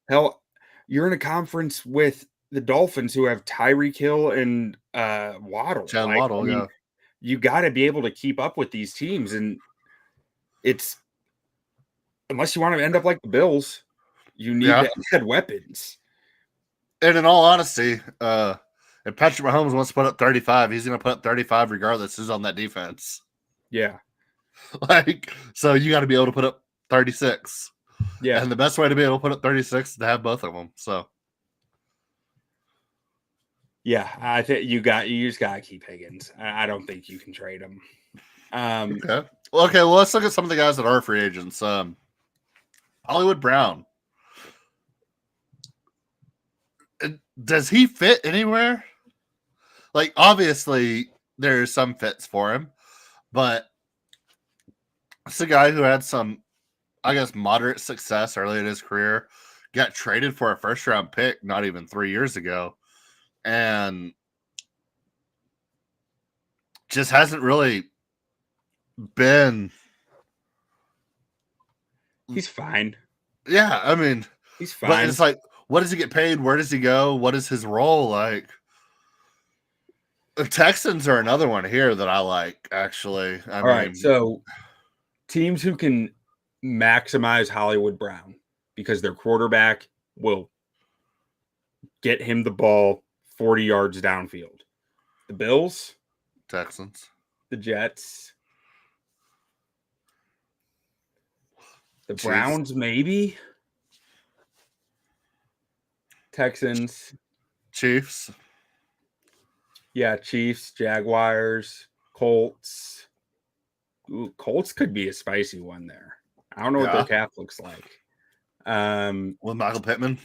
Hell, you're in a conference with the Dolphins who have Tyreek Hill and Waddle. Waddle, yeah. You got to be able to keep up with these teams, and it's unless you want to end up like the Bills, you need to add weapons. And in all honesty, if Patrick Mahomes wants to put up 35, he's going to put up 35 regardless who's on that defense. Yeah. So you got to be able to put up 36. Yeah. And the best way to be able to put up 36 is to have both of them. So. Yeah, I think you just got to keep Higgins. I don't think you can trade him. Okay. Well, let's look at some of the guys that are free agents. Hollywood Brown. Does he fit anywhere? Like, obviously, there's some fits for him, but it's a guy who had some, I guess, moderate success early in his career, got traded for a first-round pick not even 3 years ago, and just hasn't really been. He's fine. Yeah, I mean, he's fine. But it's like, what does he get paid? Where does he go? What is his role like? The Texans are another one here that I like, actually. I All mean, right, so teams who can maximize Hollywood Brown because their quarterback will get him the ball 40 yards downfield. The Bills, Texans. the Jets, the Chiefs. Browns, maybe. Texans. Chiefs. Yeah, Chiefs, Jaguars, Colts. Ooh, Colts could be a spicy one there. I don't know what their cap looks like. With Michael Pittman.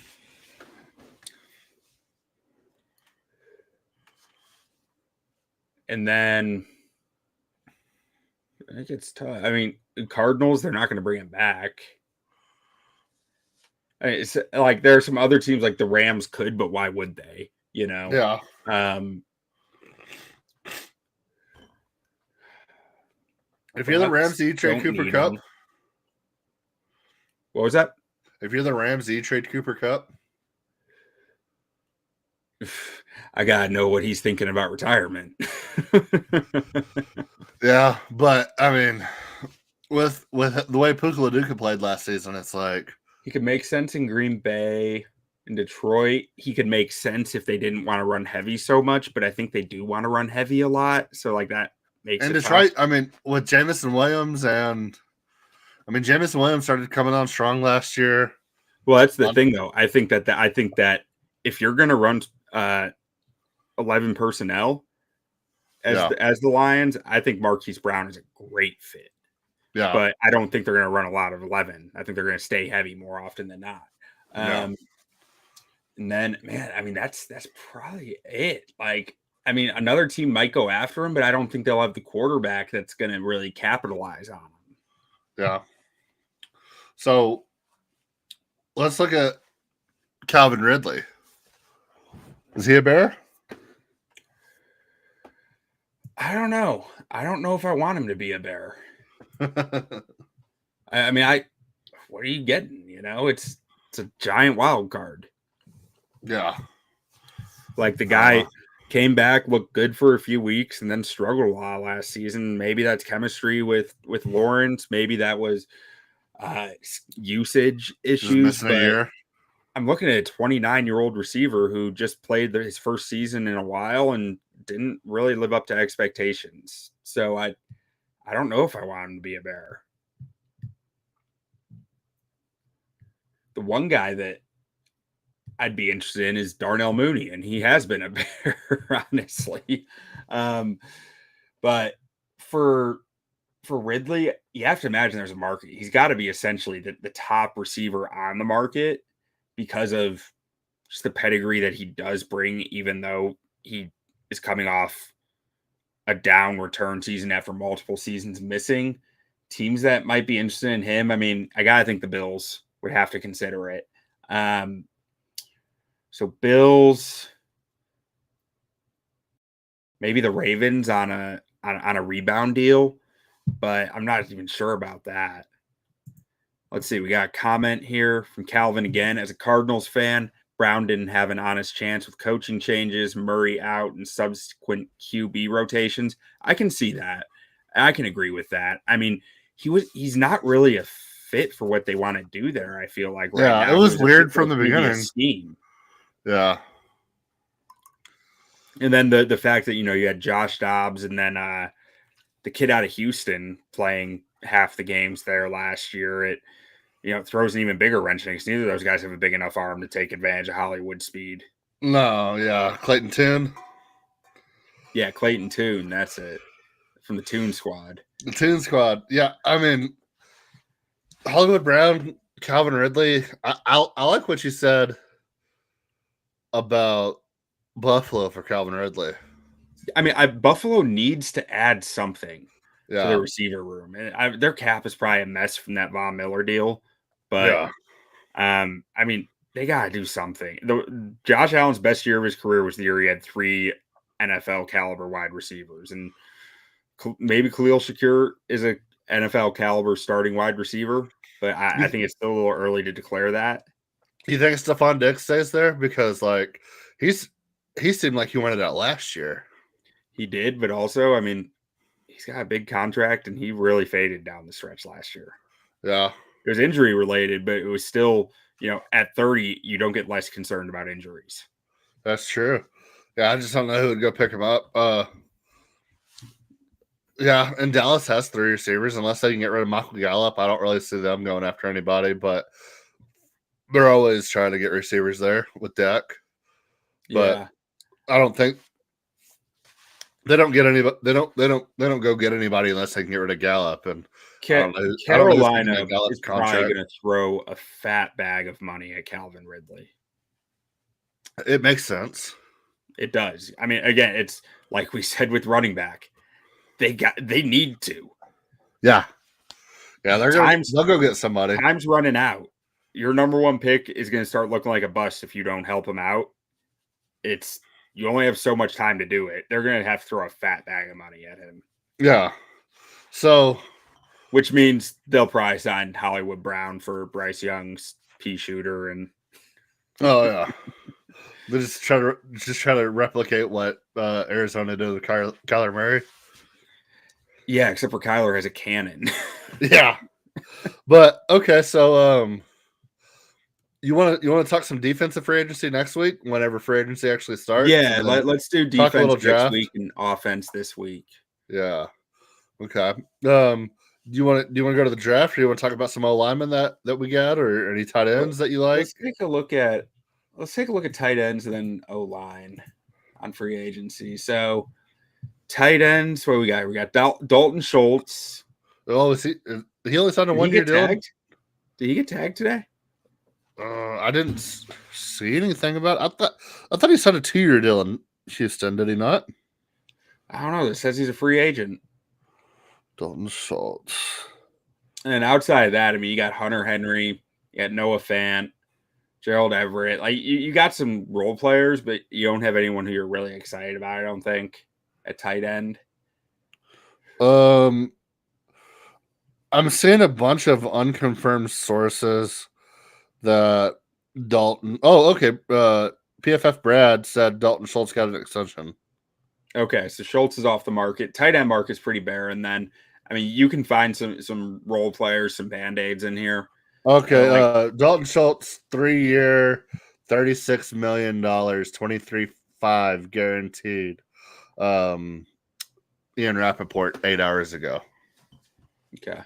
And then I think it's tough. I mean, Cardinals, they're not going to bring him back. I mean, it's like there are some other teams like the Rams could, but why would they? You know? Yeah. If you're the Rams, you trade Cooper Kupp. What was that? If you're the Rams, you trade Cooper Kupp. I gotta know what he's thinking about retirement. Yeah, but I mean, with the way Puka Leduca played last season, it's like he could make sense in Green Bay. In Detroit, he could make sense if they didn't want to run heavy so much, but I think they do want to run heavy a lot. So like that makes in it Detroit. tough. I mean, with Jameson Williams Jameson Williams started coming on strong last year. Well, that's the thing, though. I think that if you're going to run 11 personnel as the Lions, I think Marquise Brown is a great fit. Yeah, but I don't think they're going to run a lot of 11. I think they're going to stay heavy more often than not. And then, man, I mean, that's probably it. Like, I mean, another team might go after him, but I don't think they'll have the quarterback that's going to really capitalize on him. Yeah. So let's look at Calvin Ridley. Is he a Bear? I don't know. I don't know if I want him to be a Bear. I mean, what are you getting? You know, it's a giant wild card. Yeah. Like the guy came back, looked good for a few weeks, and then struggled a lot last season. Maybe that's chemistry with Lawrence. Maybe that was usage issues. But I'm looking at a 29-year-old receiver who just played his first season in a while and didn't really live up to expectations. So I don't know if I want him to be a Bear. The one guy that I'd be interested in is Darnell Mooney, and he has been a Bear, honestly. But for Ridley, you have to imagine there's a market. He's got to be essentially the top receiver on the market because of just the pedigree that he does bring, even though he is coming off a down return season after multiple seasons missing. Teams that might be interested in him, I mean, I gotta think the Bills would have to consider it. So Bills, maybe the Ravens on a rebound deal, but I'm not even sure about that. Let's see. We got a comment here from Calvin again. As a Cardinals fan, Brown didn't have an honest chance with coaching changes, Murray out, and subsequent QB rotations. I can see that. I can agree with that. I mean, he's not really a fit for what they want to do there, I feel like right now. It was weird from the beginning. Scheme. Yeah. And then the fact that, you had Josh Dobbs and then the kid out of Houston playing half the games there last year, it throws an even bigger wrench in because neither of those guys have a big enough arm to take advantage of Hollywood speed. No, yeah. Clayton Tune. Yeah, Clayton Tune. That's it. From the Tune Squad. The Tune Squad. Yeah, I mean, Hollywood Brown, Calvin Ridley. I like what you said about Buffalo for Calvin Ridley. I mean, Buffalo needs to add something to the receiver room. And their cap is probably a mess from that Von Miller deal. But, I mean, they got to do something. Josh Allen's best year of his career was the year he had 3 NFL caliber wide receivers. And maybe Khalil Shakir is a NFL caliber starting wide receiver. But I think it's still a little early to declare that. You think Stephon Diggs stays there? Because, he seemed like he wanted out last year. He did, but also, I mean, he's got a big contract, and he really faded down the stretch last year. Yeah. It was injury related, but it was still, at 30, you don't get less concerned about injuries. That's true. Yeah, I just don't know who would go pick him up. Yeah, and Dallas has 3 receivers. Unless they can get rid of Michael Gallup, I don't really see them going after anybody. But they're always trying to get receivers there with Dak. But I don't think they don't get any. They don't go get anybody unless they can get rid of Gallup. And Carolina is probably going to throw a fat bag of money at Calvin Ridley. It makes sense. It does. I mean, again, it's like we said with running back. They need to. Yeah. Yeah, they'll go get somebody. Time's running out. Your number one pick is going to start looking like a bust if you don't help him out. You only have so much time to do it. They're going to have to throw a fat bag of money at him. Yeah. So, which means they'll probably sign Hollywood Brown for Bryce Young's pea shooter and. Oh yeah. They just try to replicate what Arizona did with Kyler Murray. Yeah, except for Kyler has a cannon. Yeah, but okay. So, you want to talk some defensive free agency next week, whenever free agency actually starts? Yeah, let's do defense next week and offense this week. Yeah. Okay. Do you want to go to the draft, or do you want to talk about some linemen that we got, or any tight ends that you like? Let's take a look at tight ends and then O-line on free agency. So tight ends, what we got? We got Dalton Schultz. Oh, he only signed a 1-year deal? Did he get tagged today? I didn't see anything about it. I thought he signed a 2-year deal in Houston. Did he not? I don't know. It says he's a free agent. Dalton Schultz. And outside of that, I mean, you got Hunter Henry, you got Noah Fant, Gerald Everett. Like you got some role players, but you don't have anyone who you're really excited about, I don't think, at tight end. I'm seeing a bunch of unconfirmed sources that Dalton. Oh, okay. PFF Brad said Dalton Schultz got an extension. Okay, so Schultz is off the market. Tight end market's pretty barren. Then, I mean, you can find some role players, some band-aids in here. Okay, Dalton Schultz, 3-year, $36 million, 23.5 guaranteed. Ian Rappaport 8 hours ago. Okay.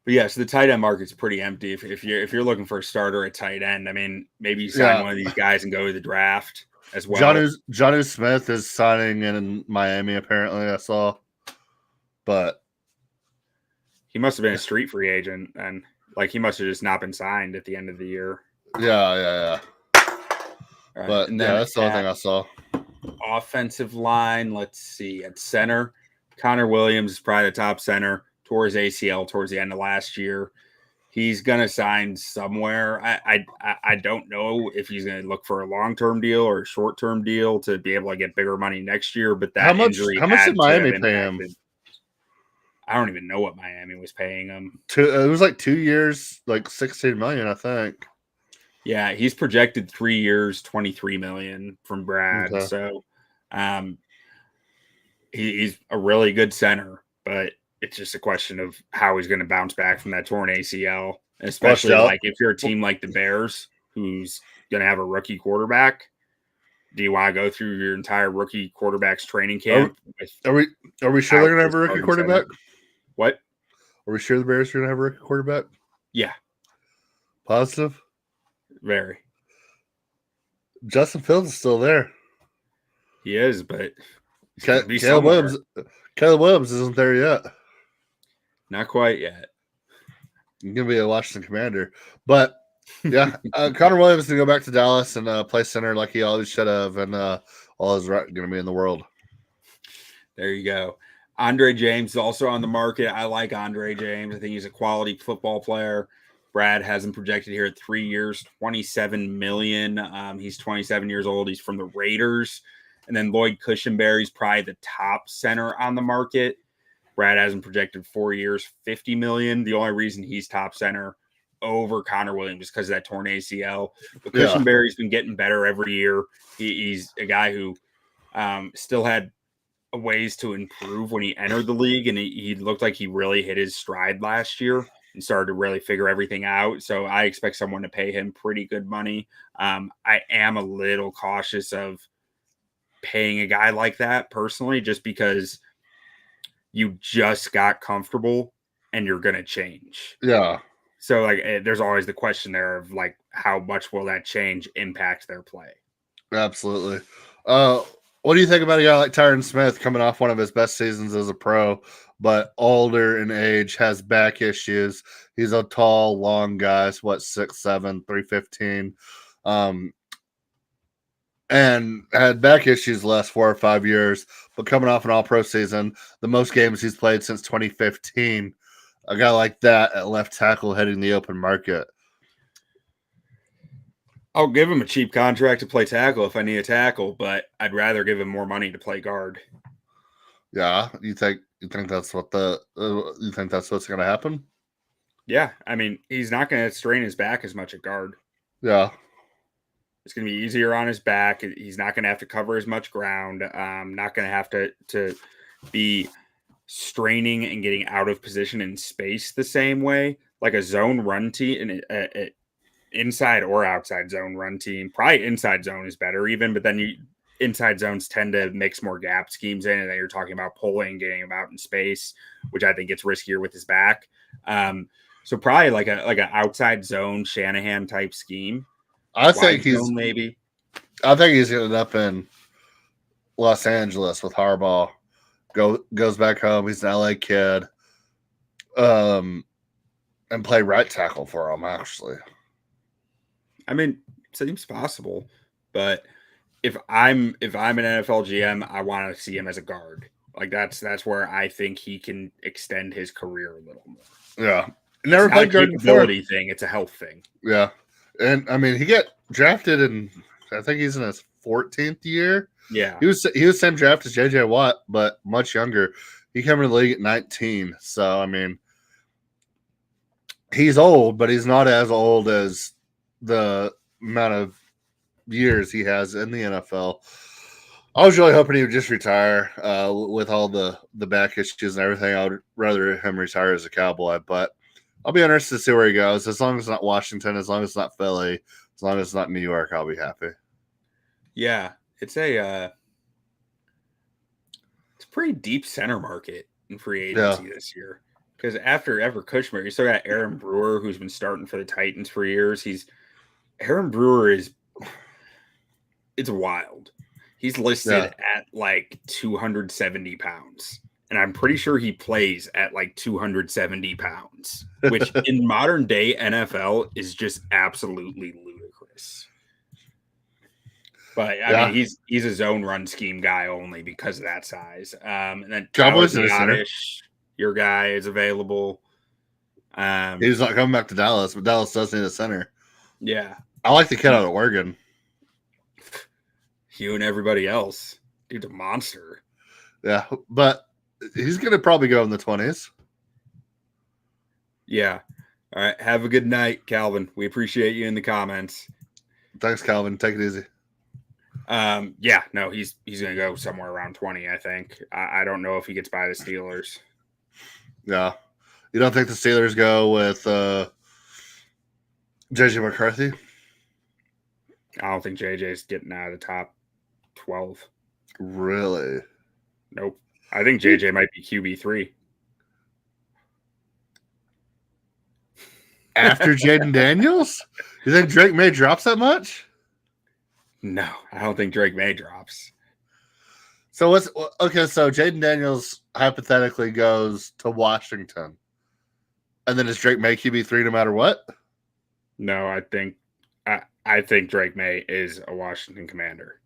But yeah, so the tight end market's pretty empty. If you're looking for a starter at tight end, I mean, maybe you sign one of these guys and go to the draft as well. Jonnu Smith is signing in Miami, apparently, I saw. But he must have been a street free agent, and like he must have just not been signed at the end of the year. Yeah. Right. But and then that's the only thing I saw. Offensive line, let's see. At center, Connor Williams is probably the top center. Tore his ACL towards the end of last year. He's gonna sign somewhere. I don't know if he's gonna look for a long-term deal or a short-term deal to be able to get bigger money next year. But that injury, how much did Miami pay him? I don't even know what Miami was paying him. It was like 2 years, like $16 million, I think. Yeah, he's projected 3 years, $23 million from Brad. Okay. So, he's a really good center, but it's just a question of how he's going to bounce back from that torn ACL, especially like if you're a team like the Bears, who's going to have a rookie quarterback. Do you want to go through your entire rookie quarterback's training camp? Are we sure they're going to have a rookie quarterback? What? Are we sure the Bears are going to have a rookie quarterback? Yeah. Positive? Very. Justin Fields is still there. He is, but Caleb Williams isn't there yet. Not quite yet. He's going to be a Washington Commander. But, yeah, Connor Williams is going to go back to Dallas and play center like he always should have, and all is right going to be in the world. There you go. Andre James is also on the market. I like Andre James. I think he's a quality football player. Brad has him projected here at 3 years, $27 million. He's 27 years old. He's from the Raiders. And then Lloyd Cushenberry is probably the top center on the market. Brad has him projected 4 years, $50 million. The only reason he's top center over Connor Williams is because of that torn ACL. But Cushenberry's been getting better every year. He's a guy who Still had ways to improve when he entered the league, and he looked like he really hit his stride last year and started to really figure everything out. So I expect someone to pay him pretty good money. I am a little cautious of paying a guy like that personally, just because you just got comfortable and you're going to change. Yeah. So like, there's always the question there of like, how much will that change impact their play? Absolutely. What do you think about a guy like Tyron Smith coming off one of his best seasons as a pro, but older in age, has back issues? He's a tall, long guy, 6'7", 315, and had back issues the last 4 or 5 years, but coming off an all-pro season, the most games he's played since 2015, a guy like that at left tackle heading the open market. I'll give him a cheap contract to play tackle if I need a tackle, but I'd rather give him more money to play guard. Yeah, you think that's what you think that's what's going to happen? Yeah, I mean, he's not going to strain his back as much at guard. Yeah, it's going to be easier on his back. He's not going to have to cover as much ground. Not going to have to be straining and getting out of position in space the same way. Like a zone run team, and inside or outside zone run team, probably inside zone is better even, but then inside zones tend to mix more gap schemes in, and then you're talking about pulling, getting him out in space, which I think gets riskier with his back. So probably like an outside zone Shanahan type scheme. I think he's maybe. I think he's ended up in Los Angeles with Harbaugh. Goes back home. He's an LA kid. And play right tackle for him, actually. I mean, seems possible, but if I'm an NFL GM, I want to see him as a guard. Like that's where I think he can extend his career a little more. Yeah, never played guard before. Thing, it's a health thing. Yeah, and I mean he got drafted in, I think he's in his 14th year. Yeah, he was the same draft as JJ Watt, but much younger. He came in the league at 19, so I mean he's old, but he's not as old as the amount of years he has in the NFL. I was really hoping he would just retire with all the back issues and everything. I would rather him retire as a Cowboy, but I'll be interested to see where he goes. As long as it's not Washington, as long as it's not Philly, as long as it's not New York, I'll be happy. Yeah, it's a pretty deep center market in free agency this year. Because after Everett Kushmer, you still got Aaron Brewer, who's been starting for the Titans for years. Aaron Brewer it's wild. He's listed at like 270 pounds. And I'm pretty sure he plays at like 270 pounds, which in modern day NFL is just absolutely ludicrous. But I mean, he's a zone run scheme guy only because of that size. And then Cowboys your guy is available. He's not coming back to Dallas, but Dallas does need a center. Yeah. I like the kid out of Oregon. You and everybody else. Dude's a monster. Yeah, but he's going to probably go in the 20s. Yeah. All right. Have a good night, Calvin. We appreciate you in the comments. Thanks, Calvin. Take it easy. Yeah, no, he's going to go somewhere around 20, I think. I don't know if he gets by the Steelers. Yeah. You don't think the Steelers go with JJ McCarthy? I don't think JJ's getting out of the top 12. Really? Nope. I think JJ might be QB3. After Jaden Daniels? You think Drake May drops that much? No, I don't think Drake May drops. So so Jaden Daniels hypothetically goes to Washington. And then is Drake May QB3 no matter what? No, I think Drake May is a Washington Commander.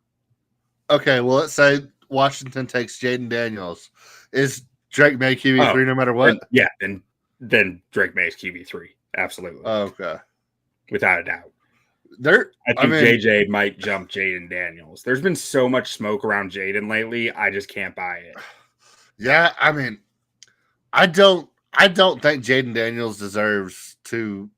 Okay, well, let's say Washington takes Jaden Daniels. Is Drake May QB3 no matter what? Then Drake May is QB3. Absolutely. Okay. Without a doubt. I mean, JJ might jump Jaden Daniels. There's been so much smoke around Jaden lately. I just can't buy it. Yeah, I mean, I don't think Jaden Daniels deserves to.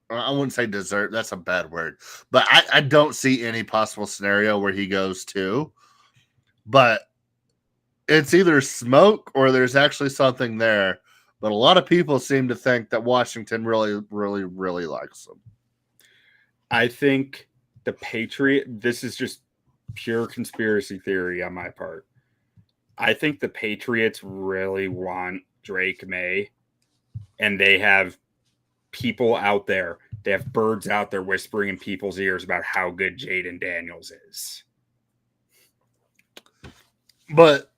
I wouldn't say deserve. That's a bad word, but I don't see any possible scenario where he goes to but it's either smoke or there's actually something there. But a lot of people seem to think that Washington really, really, really likes him. I think the this is just pure conspiracy theory on my part. I think the Patriots really want Drake May, and they have people out there. They have birds out there whispering in people's ears about how good Jaden Daniels is. But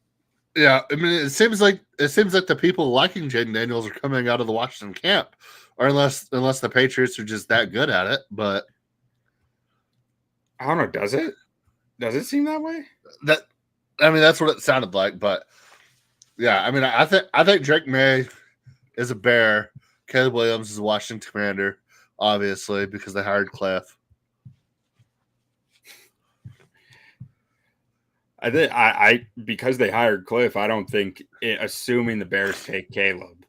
yeah, I mean, it seems like the people liking Jaden Daniels are coming out of the Washington camp, or unless the Patriots are just that good at it. But I don't know. Does it? Does it seem that way? That's what it sounded like. But yeah, I mean, I think Drake May is a Bear. Caleb Williams is a Washington Commander, obviously, because they hired Cliff. I because they hired Cliff, I don't think, assuming the Bears take Caleb.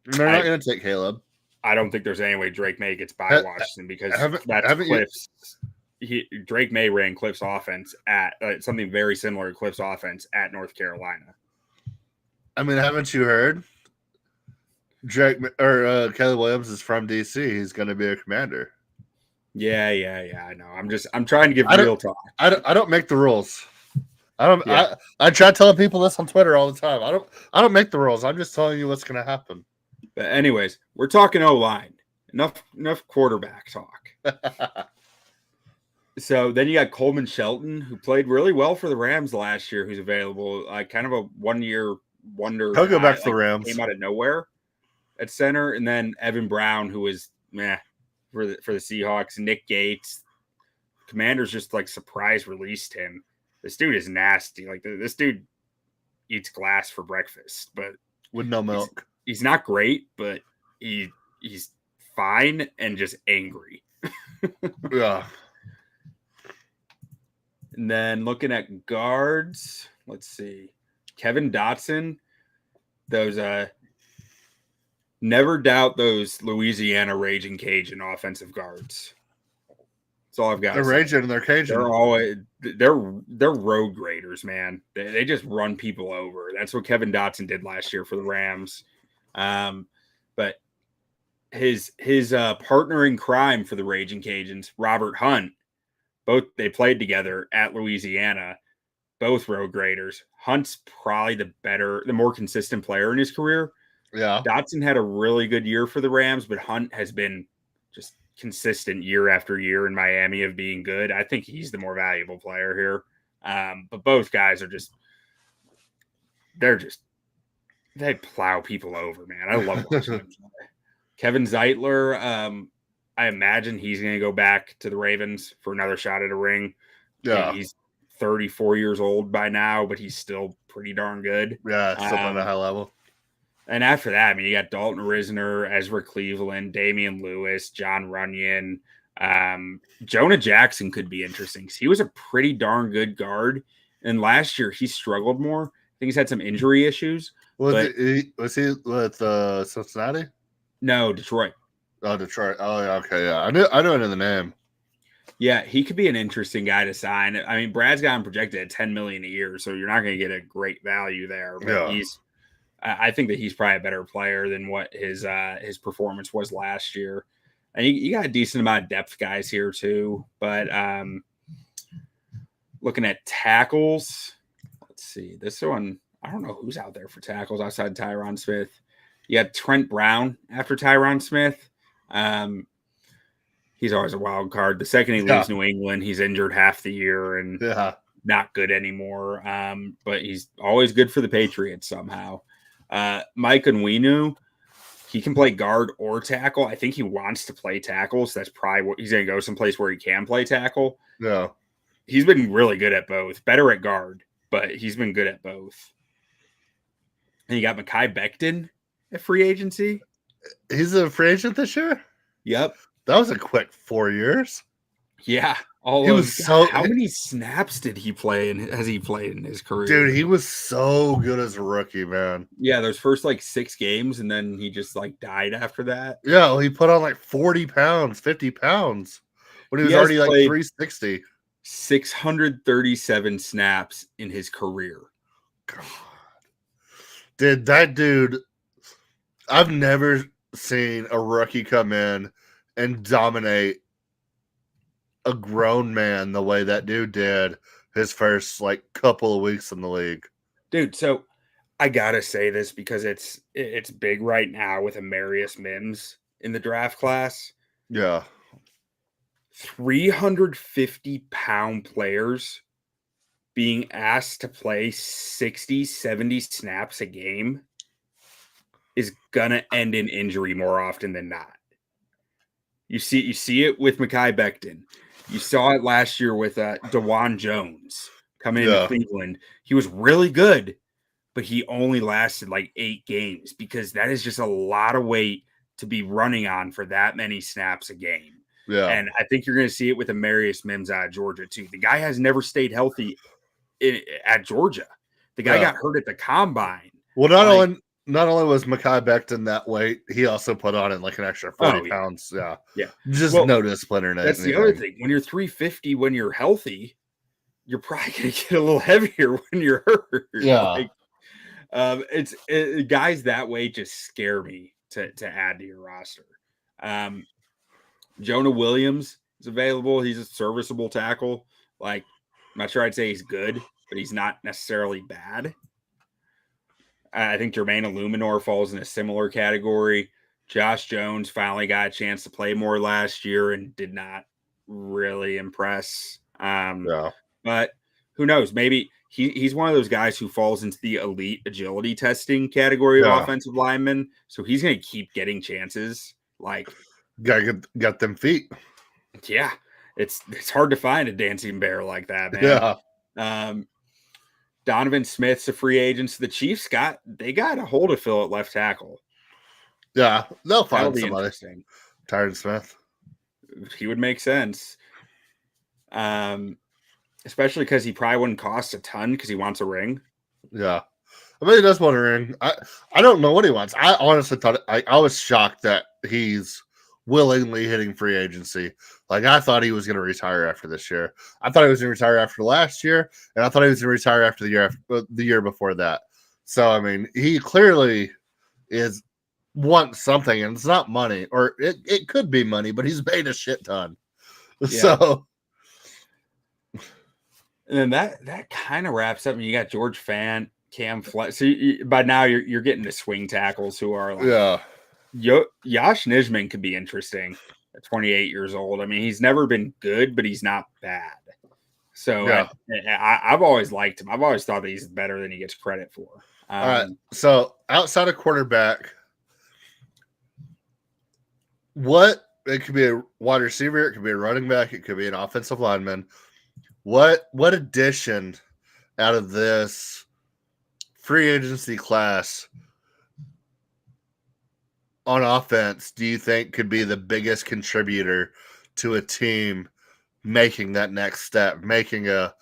They're not going to take Caleb. I don't think there's any way Drake May gets by Washington because that's Cliff's. Drake May ran Cliff's offense at something very similar to Cliff's offense at North Carolina. I mean, haven't you heard? Caleb Williams is from DC. He's going to be a Commander. Yeah, I know. I'm trying to give real talk. I don't make the rules. I try telling people this on Twitter all the time. I don't make the rules. I'm just telling you what's going to happen. But anyways, we're talking O-line. Enough quarterback talk. So then you got Coleman Shelton, who played really well for the Rams last year, who's available. Kind of a 1-year wonder. He'll go back to the Rams. Came out of nowhere at center, and then Evan Brown, who was for the Seahawks. Nick Gates, Commanders just surprise released him. This dude is nasty. This dude eats glass for breakfast, but with no milk. He's not great, but he's fine and just angry. Yeah. And then looking at guards, let's see. Kevin Dotson, those never doubt those Louisiana Raging Cajun offensive guards. That's all I've got. They're raging and they're Cajun. They're road graders, man. They just run people over. That's what Kevin Dotson did last year for the Rams. But his partner in crime for the Raging Cajuns, Robert Hunt, they played together at Louisiana, both road graders. Hunt's probably the more consistent player in his career. Yeah. Dotson had a really good year for the Rams, but Hunt has been just consistent year after year in Miami of being good. I think he's the more valuable player here. But both guys are they plow people over, man. I love watching them play. Kevin Zeitler, I imagine he's going to go back to the Ravens for another shot at a ring. Yeah. He's 34 years old by now, but he's still pretty darn good. Yeah, still at a high level. And after that, you got Dalton Risner, Ezra Cleveland, Damian Lewis, John Runyon. Jonah Jackson could be interesting because he was a pretty darn good guard. And last year, he struggled more. I think he's had some injury issues. Was he with Cincinnati? No, Detroit. Oh, Detroit. Oh, yeah. Okay, yeah. I know it in the name. Yeah, he could be an interesting guy to sign. I mean, Brad's got him projected at $10 million a year, so you're not going to get a great value there. But I think that he's probably a better player than what his performance was last year. And you got a decent amount of depth guys here too. But looking at tackles, let's see. This one, I don't know who's out there for tackles outside Tyron Smith. You got Trent Brown after Tyron Smith. He's always a wild card. The second he leaves New England, he's injured half the year and not good anymore. But he's always good for the Patriots somehow. Mike Onwenu, he can play guard or tackle. I think he wants to play tackle, so that's probably what he's going to go someplace where he can play tackle. Yeah. He's been really good at both. Better at guard, but he's been good at both. And you got Mekhi Becton at free agency. He's a free agent this year? Yep. That was a quick 4 years. Yeah. How many snaps did he play and has he played in his career? Dude, he was so good as a rookie, man. Yeah, those first 6 games, and then he just died after that. Yeah, he put on 40 pounds, 50 pounds when he was already 360. 637 snaps in his career. God. Dude, that dude, I've never seen a rookie come in and dominate a grown man the way that dude did his first like couple of weeks in the league. Dude, so I gotta say this because it's big right now with Amarius Mims in the draft class. Yeah. 350-pound players being asked to play 60, 70 snaps a game is gonna end in injury more often than not. You see it with Mekhi Becton. You saw it last year with DeJuan Jones coming into Cleveland. He was really good, but he only lasted like 8 games because that is just a lot of weight to be running on for that many snaps a game. Yeah. And I think you're going to see it with Amarius Mims out of Georgia too. The guy has never stayed healthy at Georgia. The guy got hurt at the combine. Well, not only was Mekhi Becton that weight, he also put on it like an extra 40 pounds. Yeah. Yeah. Just no discipline or anything. That's the other thing. When you're 350, when you're healthy, you're probably going to get a little heavier when you're hurt. Yeah. Guys that way just scare me to add to your roster. Jonah Williams is available. He's a serviceable tackle. Like, I'm not sure I'd say he's good, but he's not necessarily bad. I think Jermaine Illuminor falls in a similar category. Josh Jones finally got a chance to play more last year and did not really impress. But who knows? Maybe he's one of those guys who falls into the elite agility testing category of offensive linemen. So he's going to keep getting chances. Like, got them feet. Yeah, it's hard to find a dancing bear like that, man. Yeah. Donovan Smith's a free agent. So the Chiefs got a hold of Phil at left tackle. Yeah, they'll find somebody. Tyron Smith. He would make sense. Especially because he probably wouldn't cost a ton because he wants a ring. Yeah. I mean, he does want a ring. I don't know what he wants. I honestly thought I was shocked that he's willingly hitting free agency. Like, I thought he was going to retire after this year. I thought he was going to retire after last year, and I thought he was going to retire after the year before that. So, I mean, he clearly wants something, and it's not money, or it could be money, but he's paid a shit ton. Yeah. So, and then that kind of wraps up. You got George Fant, Cam Fletcher. So by now you're getting to swing tackles who are like, Yosh Nijman could be interesting at 28 years old. I mean, he's never been good, but he's not bad. So I've always liked him. I've always thought that he's better than he gets credit for. All right. So outside of quarterback, it could be a wide receiver, it could be a running back, it could be an offensive lineman. What addition out of this free agency class on offense do you think could be the biggest contributor to a team making that next step, making a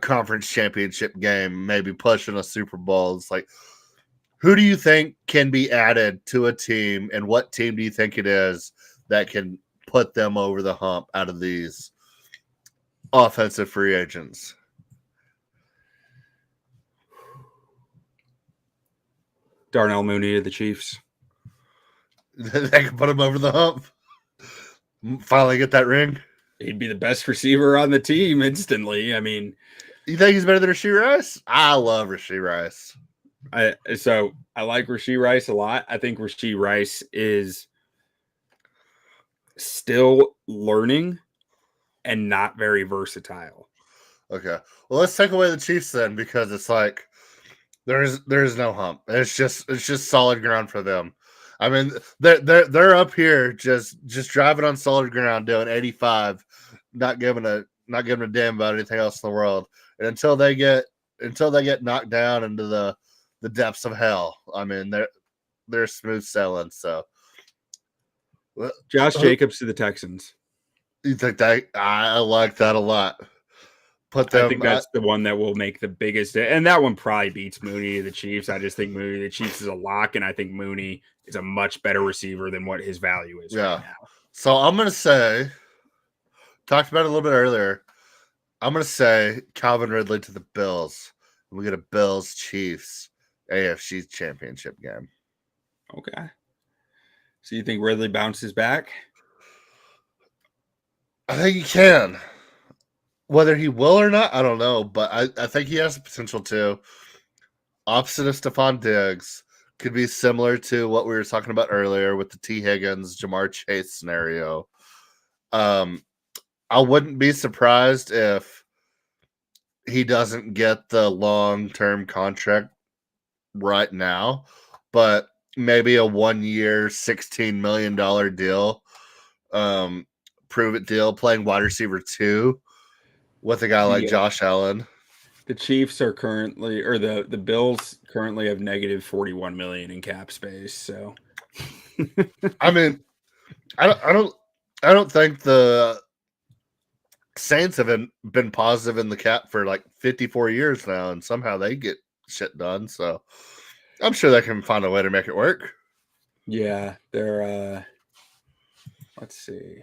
conference championship game, maybe pushing a Super Bowl? It's like, who do you think can be added to a team, and what team do you think it is that can put them over the hump out of these offensive free agents? Darnell Mooney to the Chiefs. They can put him over the hump. Finally get that ring. He'd be the best receiver on the team instantly. I mean, you think he's better than Rashee Rice? I love Rashee Rice. I like Rashee Rice a lot. I think Rashee Rice is still learning and not very versatile. Okay. Well, let's take away the Chiefs then, because it's like there's no hump. It's just solid ground for them. I mean, they're up here just driving on solid ground, doing 85, not giving a damn about anything else in the world. And until they get knocked down into the depths of hell, I mean, they're smooth sailing. So, Josh Jacobs to the Texans. You think that? I like that a lot. I think that's the one that will make the biggest, and that one probably beats Mooney to the Chiefs. I just think Mooney to the Chiefs is a lock, and I think Mooney is a much better receiver than what his value is right now. So I'm going to say, talked about it a little bit earlier, I'm going to say Calvin Ridley to the Bills. We get a Bills Chiefs AFC championship game. Okay. So you think Ridley bounces back? I think he can. Whether he will or not, I don't know. But I think he has the potential to. Opposite of Stephon Diggs, could be similar to what we were talking about earlier with the T. Higgins, Jamar Chase scenario. I wouldn't be surprised if he doesn't get the long-term contract right now, but maybe a 1-year, $16 million deal, prove-it deal, playing wide receiver 2 with a guy like Josh Allen. The Chiefs are currently, or the Bills currently have negative 41 million in cap space. So, I mean, I don't think the Saints have been positive in the cap for like 54 years now, and somehow they get shit done. So, I'm sure they can find a way to make it work. Yeah, they're. Let's see.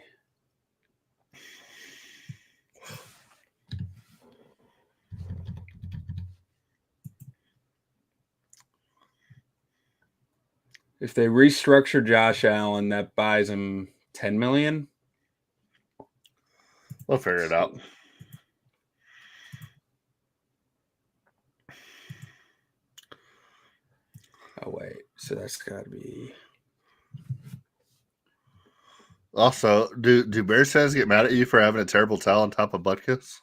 If they restructure Josh Allen, that buys him 10 million. We'll figure it out. Oh wait, so that's got to be. Also, do Bears fans get mad at you for having a terrible towel on top of Butkus?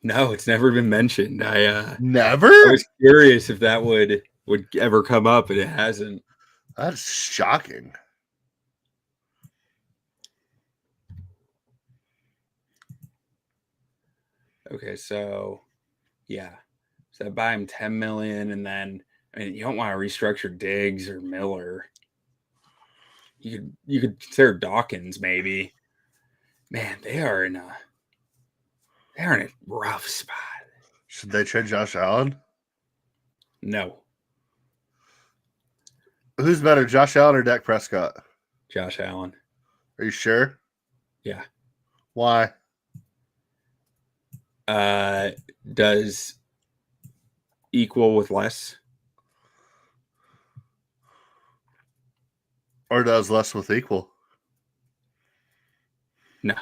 No, it's never been mentioned. Never. I was curious if that would ever come up, and it hasn't. That's shocking. Okay, so yeah, so I buy him 10 million, and then I mean you don't want to restructure Diggs or Miller. You could consider Dawkins maybe. Man, they are in a rough spot. Should they trade Josh Allen? No, Who's better, Josh Allen or Dak Prescott? Josh Allen. Are you sure? Yeah. Why? Does equal with less? Or does less with equal? No.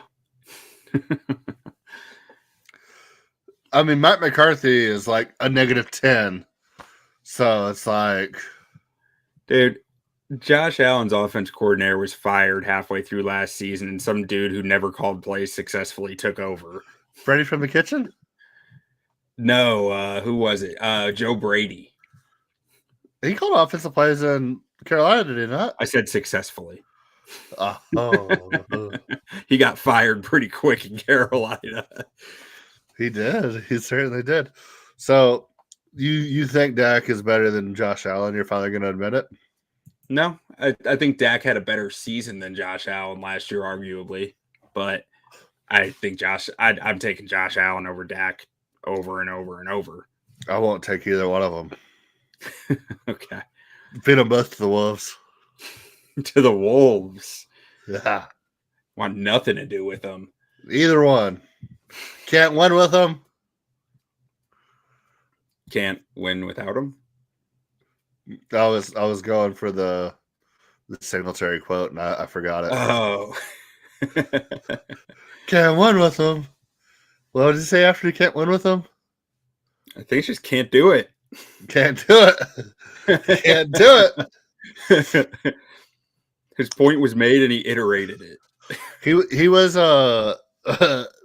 I mean, Mike McCarthy is like a -10. So it's like, dude, Josh Allen's offense coordinator was fired halfway through last season, and some dude who never called plays successfully took over. Freddie from the kitchen? No, who was it? Joe Brady. He called offensive plays in Carolina, did he not? I said successfully. Oh. He got fired pretty quick in Carolina. He did. He certainly did. So you think Dak is better than Josh Allen? You're finally going to admit it? No, I think Dak had a better season than Josh Allen last year, arguably. But I think I'm taking Josh Allen over Dak over and over and over. I won't take either one of them. Okay. Feed them both to the Wolves. To the Wolves. Yeah. Want nothing to do with them. Either one. Can't win with them. Can't win without them. I was going for the Singletary quote, and I forgot it. Oh. Can't win with them. What did he say after he can't win with them? I think just can't do it. Can't do it. Can't do it. His point was made, and he iterated it. He was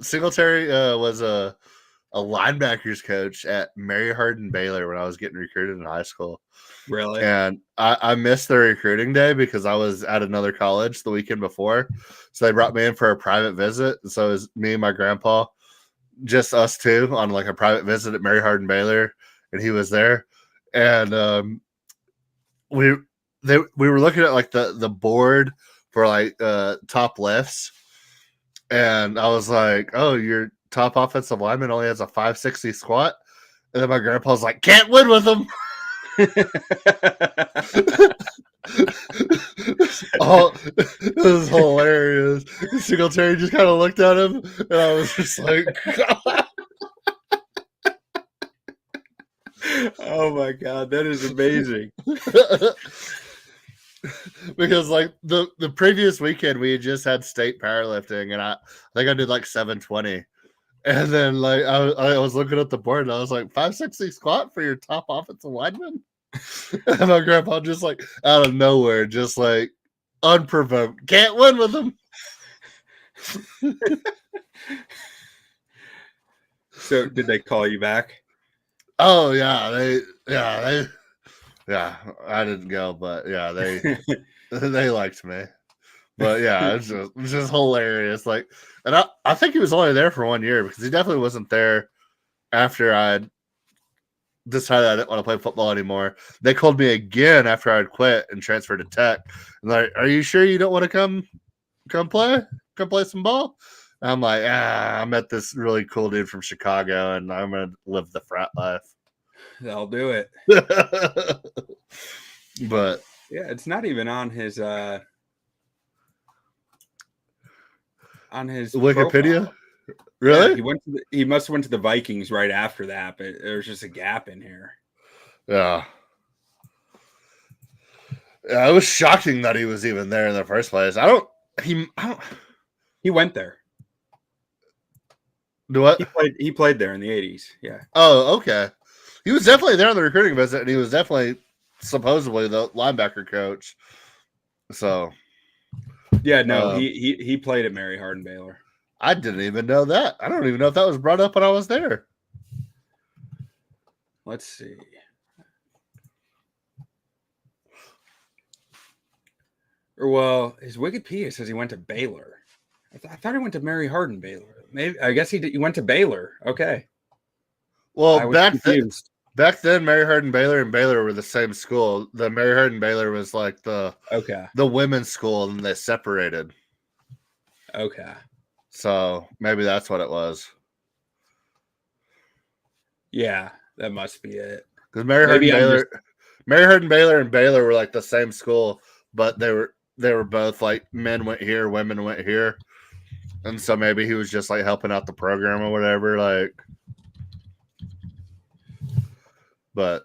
Singletary was a linebackers coach at Mary Hardin Baylor when I was getting recruited in high school. Really? And I missed the recruiting day because I was at another college the weekend before. So they brought me in for a private visit. And so it was me and my grandpa, just us two, on like a private visit at Mary Hardin Baylor, and he was there. And we were looking at like the board for like top lifts. And I was like, oh, your top offensive lineman only has a 560 squat. And then my grandpa was like, can't win with him. Oh, it was hilarious. Singletary just kind of looked at him, and I was just like, Oh my god, that is amazing. Because like the previous weekend we had just had state powerlifting, and I think I did like 720. And then like I was looking at the board and I was like 560 squat for your top offensive lineman. And my grandpa just like out of nowhere, just like unprovoked, can't win with him. So did they call you back? Oh yeah, I didn't go, but yeah, they liked me. But yeah, it's just hilarious. Like, and I think he was only there for 1 year because he definitely wasn't there after I decided I didn't want to play football anymore. They called me again after I'd quit and transferred to Tech. And like, are you sure you don't want to come play some ball? And I'm like, I met this really cool dude from Chicago, and I'm gonna live the frat life. They'll do it. But yeah, it's not even on his Wikipedia. profile. Really? Yeah, he must have went to the Vikings right after that, but there's just a gap in here. Yeah. Yeah, it was shocking that he was even there in the first place. He went there. Do what? He played there in the 80s. Yeah. Oh, okay. He was definitely there on the recruiting visit, and he was definitely supposedly the linebacker coach. So yeah, no, he played at Mary Hardin Baylor. I didn't even know that. I don't even know if that was brought up when I was there. Let's see. Well, his Wikipedia says he went to Baylor. I thought he went to Mary Hardin Baylor. Maybe I guess he went to Baylor. Okay. Well, back then, Mary Hardin Baylor and Baylor were the same school. The Mary Hardin Baylor was like the women's school, and they separated. Okay. So maybe that's what it was. Yeah, that must be it. Because Mary Hardin Baylor and Baylor were like the same school, but they were both like men went here, women went here. And so maybe he was just like helping out the program or whatever. Like, but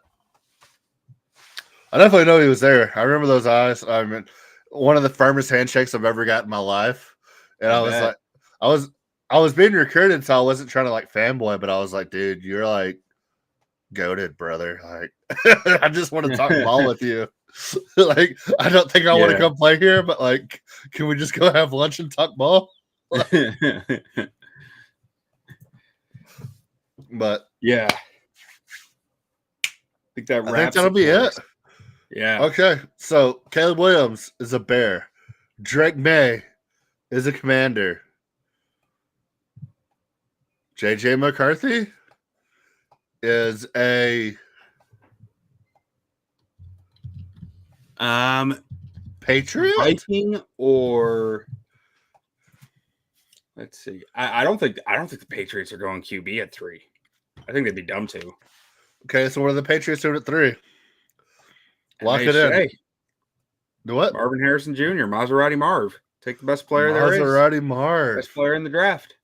I definitely know he was there. I remember those eyes. I mean, one of the firmest handshakes I've ever got in my life. And I was like, I was being recruited, so I wasn't trying to like fanboy, but I was like, dude, you're like goated, brother. Like, I just want to talk ball with you. Like, I don't think I want to come play here, but like, can we just go have lunch and talk ball? But yeah, I think that'll be it. Yeah. Okay. So Caleb Williams is a Bear. Drake May is a Commander. JJ McCarthy is a Patriot, Viking, or let's see. I don't think the Patriots are going QB at 3. I think they'd be dumb to. Okay, so what are the Patriots doing at 3? Lock it in. Do what? Marvin Harrison Jr., Maserati Marv. Take the best player there is. Maserati Marv. Best player in the draft.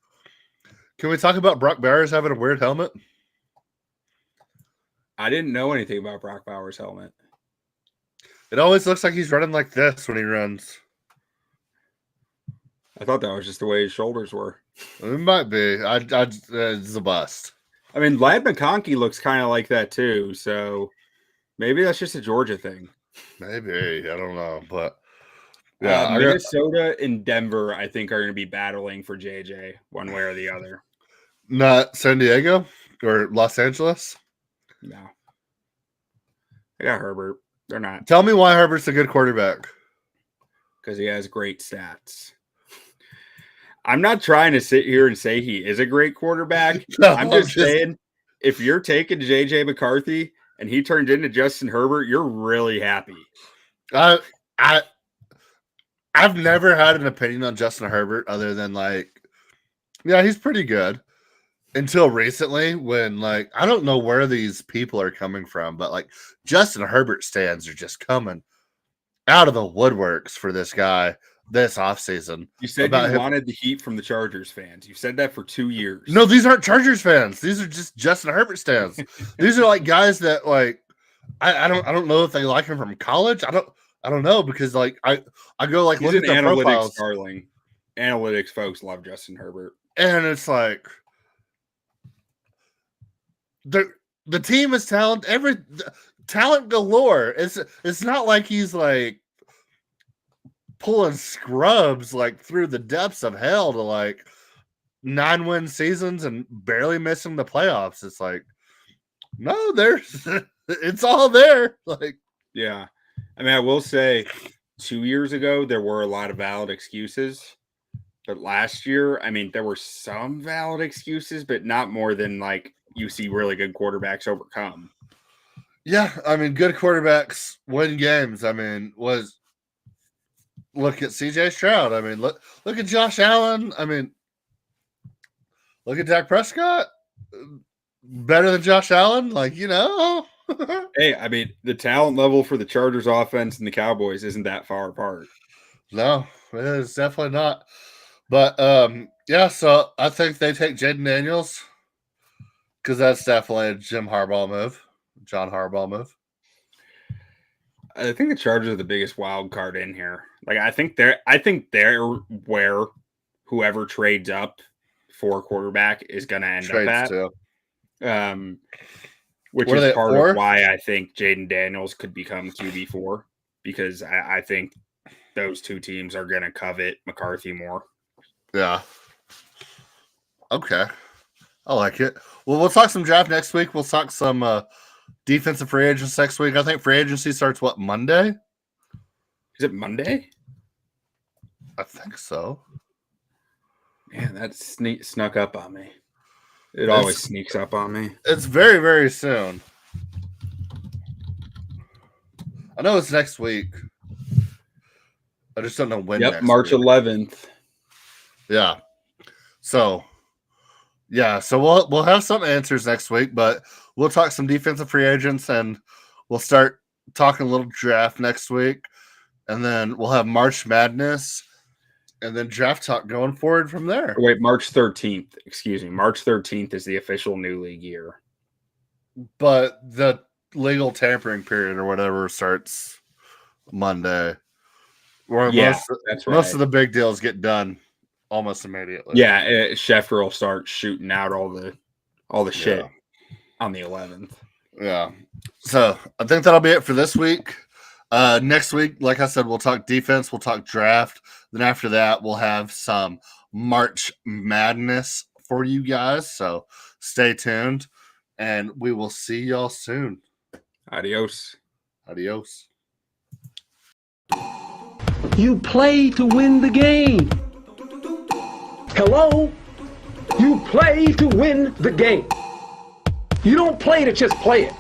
Can we talk about Brock Bowers having a weird helmet? I didn't know anything about Brock Bowers' helmet. It always looks like he's running like this when he runs. I thought that was just the way his shoulders were. It might be. It's a bust. I mean, Lad McConkey looks kind of like that too, so maybe that's just a Georgia thing. Maybe. I don't know, but yeah, Minnesota and Denver, I think, are going to be battling for JJ one way or the other. Not San Diego or Los Angeles? No. I got Herbert. They're not. Tell me why Herbert's a good quarterback. Because he has great stats. I'm not trying to sit here and say he is a great quarterback. No, I'm just saying, if you're taking JJ McCarthy and he turns into Justin Herbert, you're really happy. I've never had an opinion on Justin Herbert other than like, yeah, he's pretty good. Until recently, when like I don't know where these people are coming from, but like Justin Herbert stands are just coming out of the woodworks for this guy. this offseason. You said about you him. wanted the heat from the Chargers fans. You've said that for 2 years. No, these aren't Chargers fans. These are just Justin Herbert stands. These are like guys that like I don't know if they like him from college. I don't know because like I go like He's look an at their analytics profiles darling. Analytics folks love Justin Herbert. and it's like the team is talent galore. It's not like he's like pulling scrubs like through the depths of hell to like 9-win seasons and barely missing the playoffs. It's like, no, there's it's all there. Like, Yeah. I mean, I will say 2 years ago, there were a lot of valid excuses. But last year, I mean, there were some valid excuses, but not more than like you see really good quarterbacks overcome. yeah, I mean, good quarterbacks win games. I mean, look at CJ Stroud. I mean, look at Josh Allen. I mean, look at Dak Prescott. Better than Josh Allen, like, you know. Hey, I mean, the talent level for the Chargers offense and the Cowboys isn't that far apart. No, it is definitely not. But yeah, so I think they take Jaden Daniels because that's definitely a John Harbaugh move. I think the Chargers are the biggest wild card in here. Like, I think they're where whoever trades up for quarterback is going to end Trades up too. at. Which What are is they at, part 4? of why I think Jaden Daniels could become QB4 because I think those two teams are going to covet McCarthy more. Yeah. Okay. I like it. Well, we'll talk some draft next week. We'll talk some defensive free agents next week. I think free agency starts what, Monday? Is it Monday? I think so. Man, that snuck up on me. It always sneaks up on me. It's very, very soon. I know it's next week. I just don't know when. Yep, next March week. 11th. Yeah. So, yeah. So we'll have some answers next week, but we'll talk some defensive free agents and we'll start talking a little draft next week, and then we'll have March Madness, and then draft talk going forward from there. Wait, March 13th. Excuse me. March 13th is the official new league year. But the legal tampering period or whatever starts Monday. Where Yeah, that's right. most of the big deals get done almost immediately. Yeah, Schefter will start shooting out all the shit on the 11th. Yeah. So I think that'll be it for this week. Next week, like I said, we'll talk defense, we'll talk draft. Then after that, we'll have some March Madness for you guys. So stay tuned, and we will see y'all soon. Adios. Adios. You play to win the game. Hello? You play to win the game. You don't play to just play it.